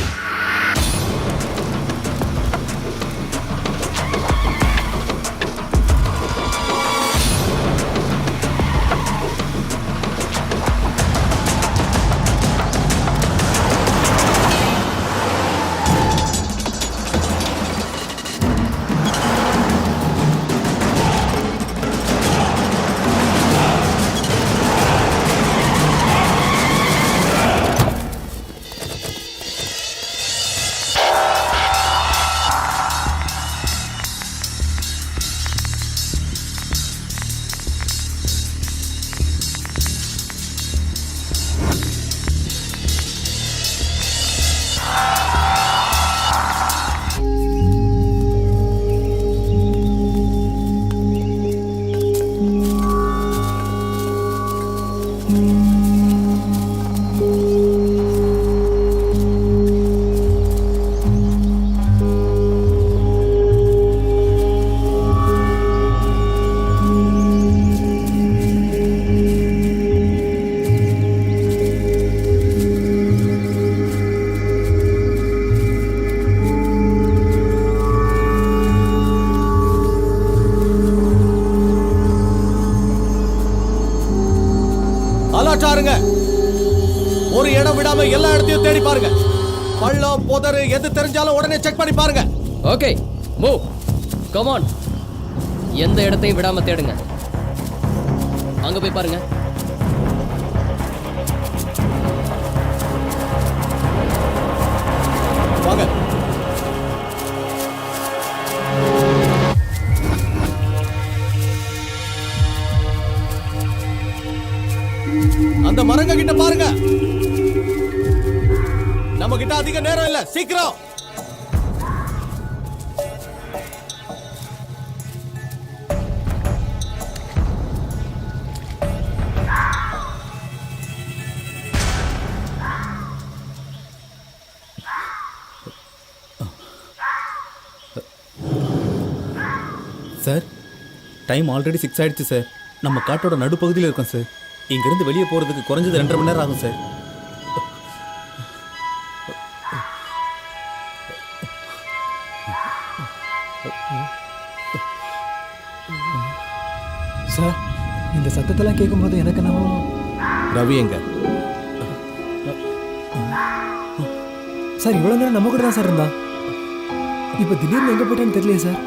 ஒரு இடம் விடாம எல்லா இடத்தையும் தேடி பாருங்க. பள்ளம் புதரு எது தெரிஞ்சாலும் உடனே செக் பண்ணி பாருங்க. Okay, move, come on. எந்த இடத்தையும் விடாம தேடுங்க. அங்க போய் பாருங்க. வாங்க. அந்த மரங்க கிட்ட பாருங்க. நம்ம கிட்ட அதிக நேரம் இல்ல, சீக்கிரம். சார் டைம் ஆல்ரெடி 6 ஆயிடுச்சு சார். நம்ம காட்டோட நடுப்பகுதியில் இருக்கோம் சார். இங்கிருந்து வெளியே போகிறதுக்கு குறைஞ்சது 2.5 மணி நேரம் ஆகும் சார். சார் இந்த சத்தத்தெல்லாம் கேட்கும்போது எனக்கு என்னவோ ரவி எங்க? சார் இவ்வளோ நேரம் நம்ம கூட தான் சார் இருந்தான். இப்போ திடீர்னு எங்கே போயிட்டான்னு தெரியலையே sir.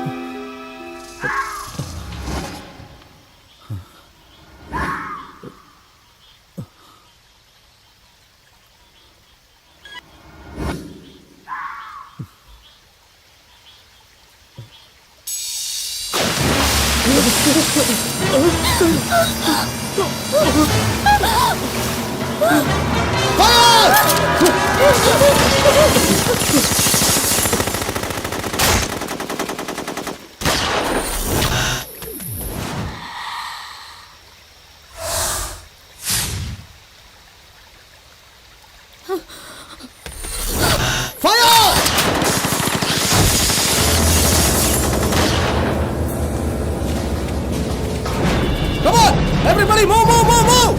Come on! Everybody move, move, move, move!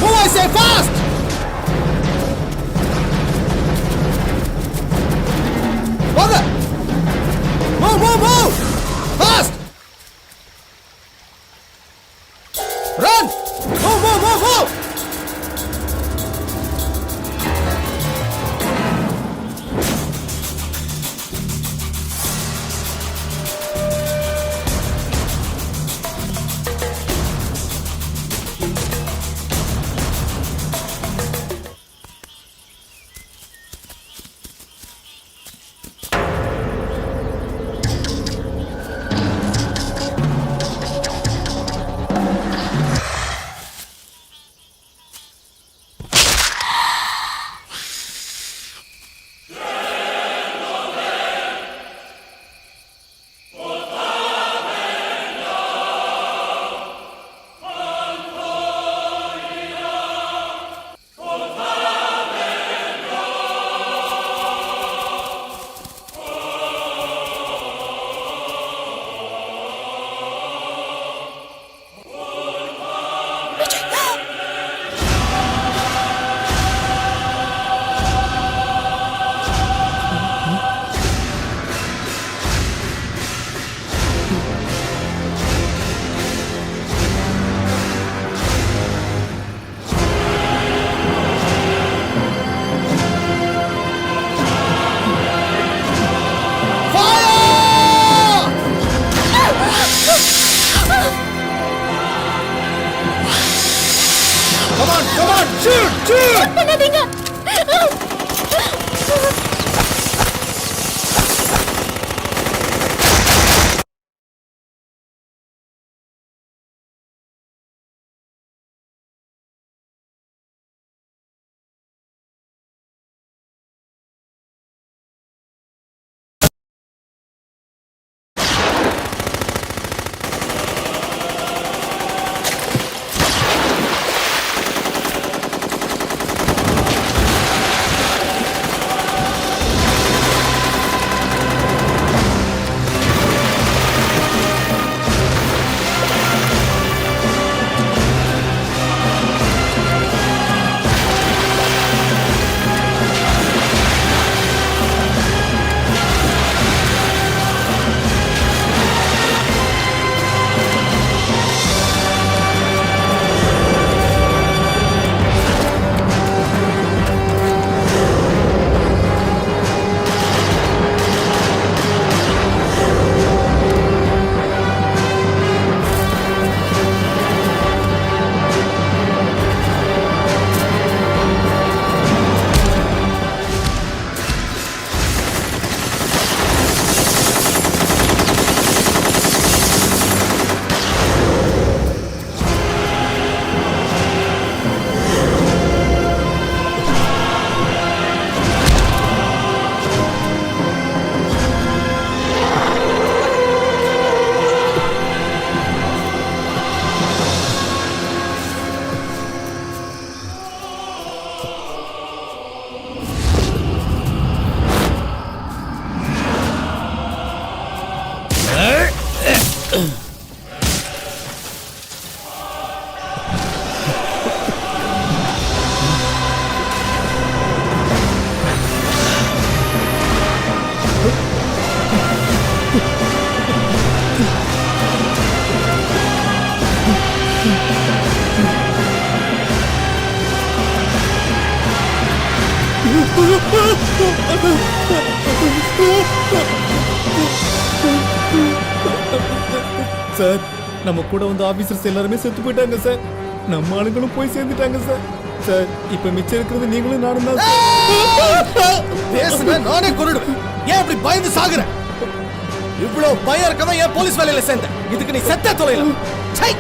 Move, I say fast! Move! Move, move, move! Fast! Run! Move, move, move, move! Come on, come on, shoot, shoot! பண்ணாதீங்க. சார் நம்ம கூட வந்த ஆபீசர்ஸ் எல்லாருமே செத்து போயிட்டாங்க சார். நம்ம ஆளுங்களும் போய் சேர்ந்துட்டாங்க சார். சார் இப்ப மிச்சம் இருக்கிறது நீங்களும் நானும் தான். பேசுன நானே கொன்னுடுவேன். ஏன் இப்படி பயந்து சாகுற? இவ்வளவு பயம் இருக்கவன் ஏன் போலீஸ் வேலையில சேர்ந்த? இதுக்கு நீ செத்த தொலைல. சை.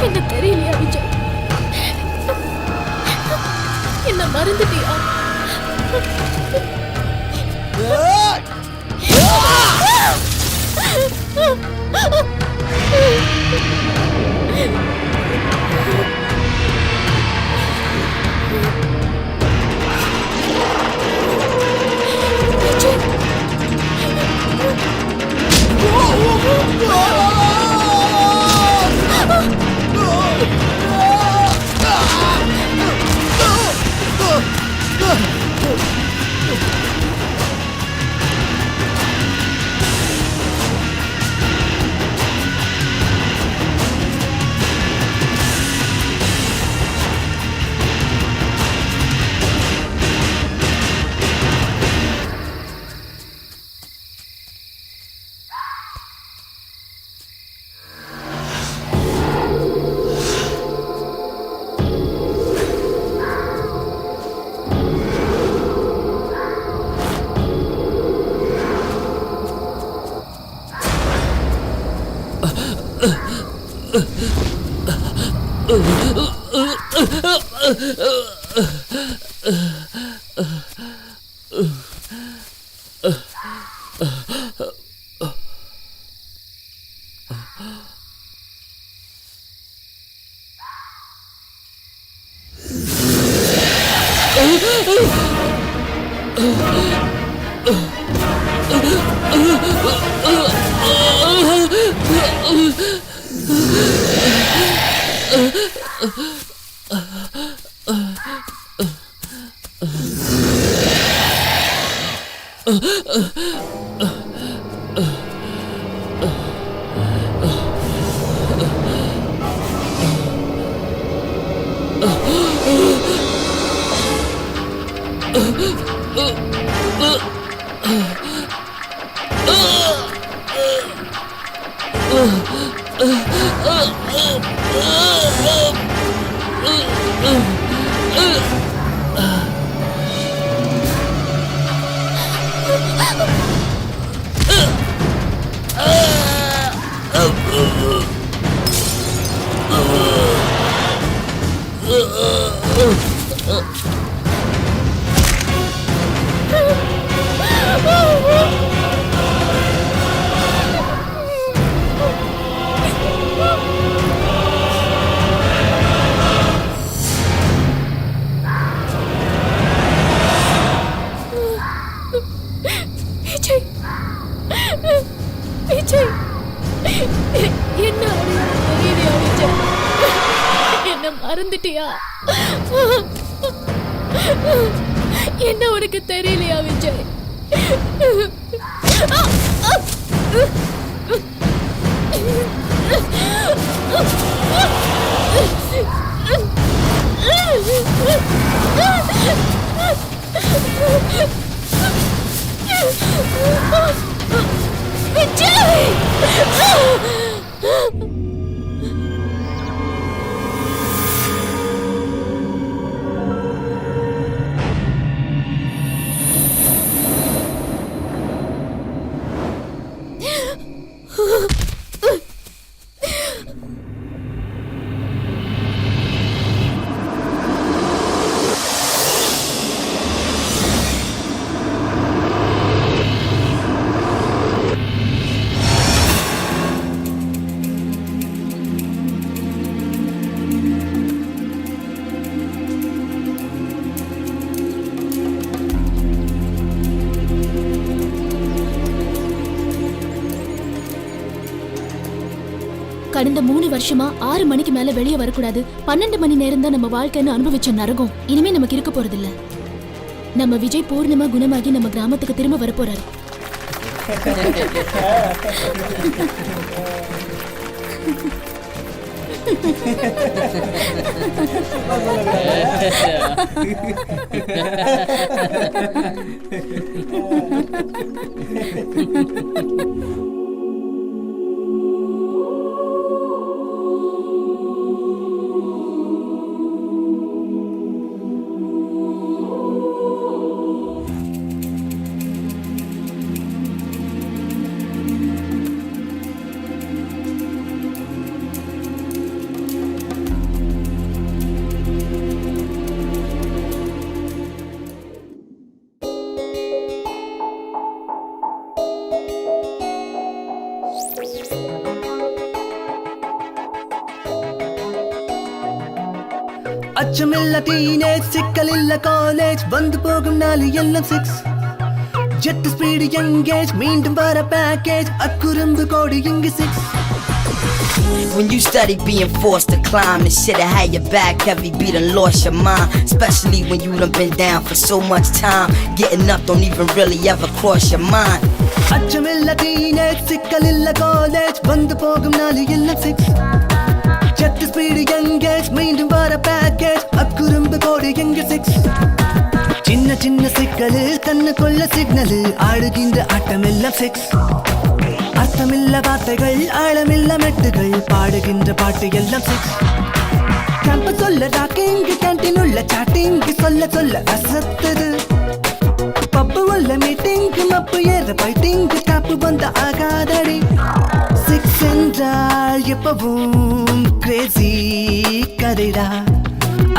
என்ன தெரியலையா விஜய்? என்ன மறந்துட்டியா? மறந்துட்டியா? என்ன உனக்கு தெரியலையா விஜய்? கடந்த 3 வருஷமா 6 மணிக்கு மேல வெளியே வரக்கூடாது, 12 மணி நேரம் தான் நம்ம வாழ்க்கைன்னு அனுபவிச்ச நரகம் இனிமே நமக்கு இருக்க போறது இல்ல. நம்ம விஜய் பூர்ணமா குணமாகி நம்ம கிராமத்துக்கு திரும்ப வரப்போறாரு. அச்சமில்ல டீனேஜ், சிக்கலில்ல காலேஜ், வந்து போகும் நாலு எல்லாம் 6. ஜெட் ஸ்பீடு எங்கேஜ், மீண்டும் வர பேக்கேஜ், அக்குறும்பு கோடு இங்கு 6. When you study being forced to climb, and shit'll have your back heavy, be done lost your mind. Especially when you done been down for so much time. Getting up don't even really ever cross your mind. அச்சமில்ல teenage, சிக்கலில்ல college, வந்து போகும் நாலு எல்லாம் 6. Jet speed engage, மீண்டும் வர package, அக்குறும்பு கோடு இங்கு 6. சின்ன சின்ன சிக்கலில் கண்ணுக்குள்ள சிக்னலு, ஆடுகின்ற ஆட்டம் எல்லாம் 6. அர்த்தமில்ல வார்த்தைகள், ஆழமில்ல மெட்டுகள், பாடுகின்ற பாட்டு எல்லாம் 6. கேம்பஸ் சொல்ல ராக்கிங், கேன்டீன் உள்ள சாட்டிங், சொல்ல சொல்ல அசத்துது. பப்பு உள்ள மீட்டிங், மப்பு ஏற பைட்டிங், காப்பு வந்த ஆகாதடி. 6 என்றால் எப்பவும் கிரேசி கதைடா.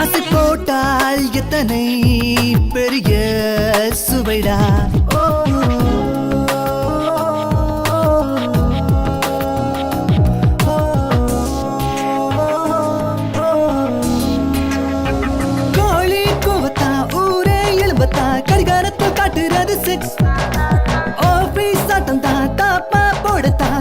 அசை போட்டால் எத்தனை பெரிய சுவைடா. கோழி கூவத்தா, ஊரே எழுபத்தா, கடிகாரத்தை காட்டுறது 6. ஆபீஸ் ஆட்டம் தான், தாப்பா போடத்தா,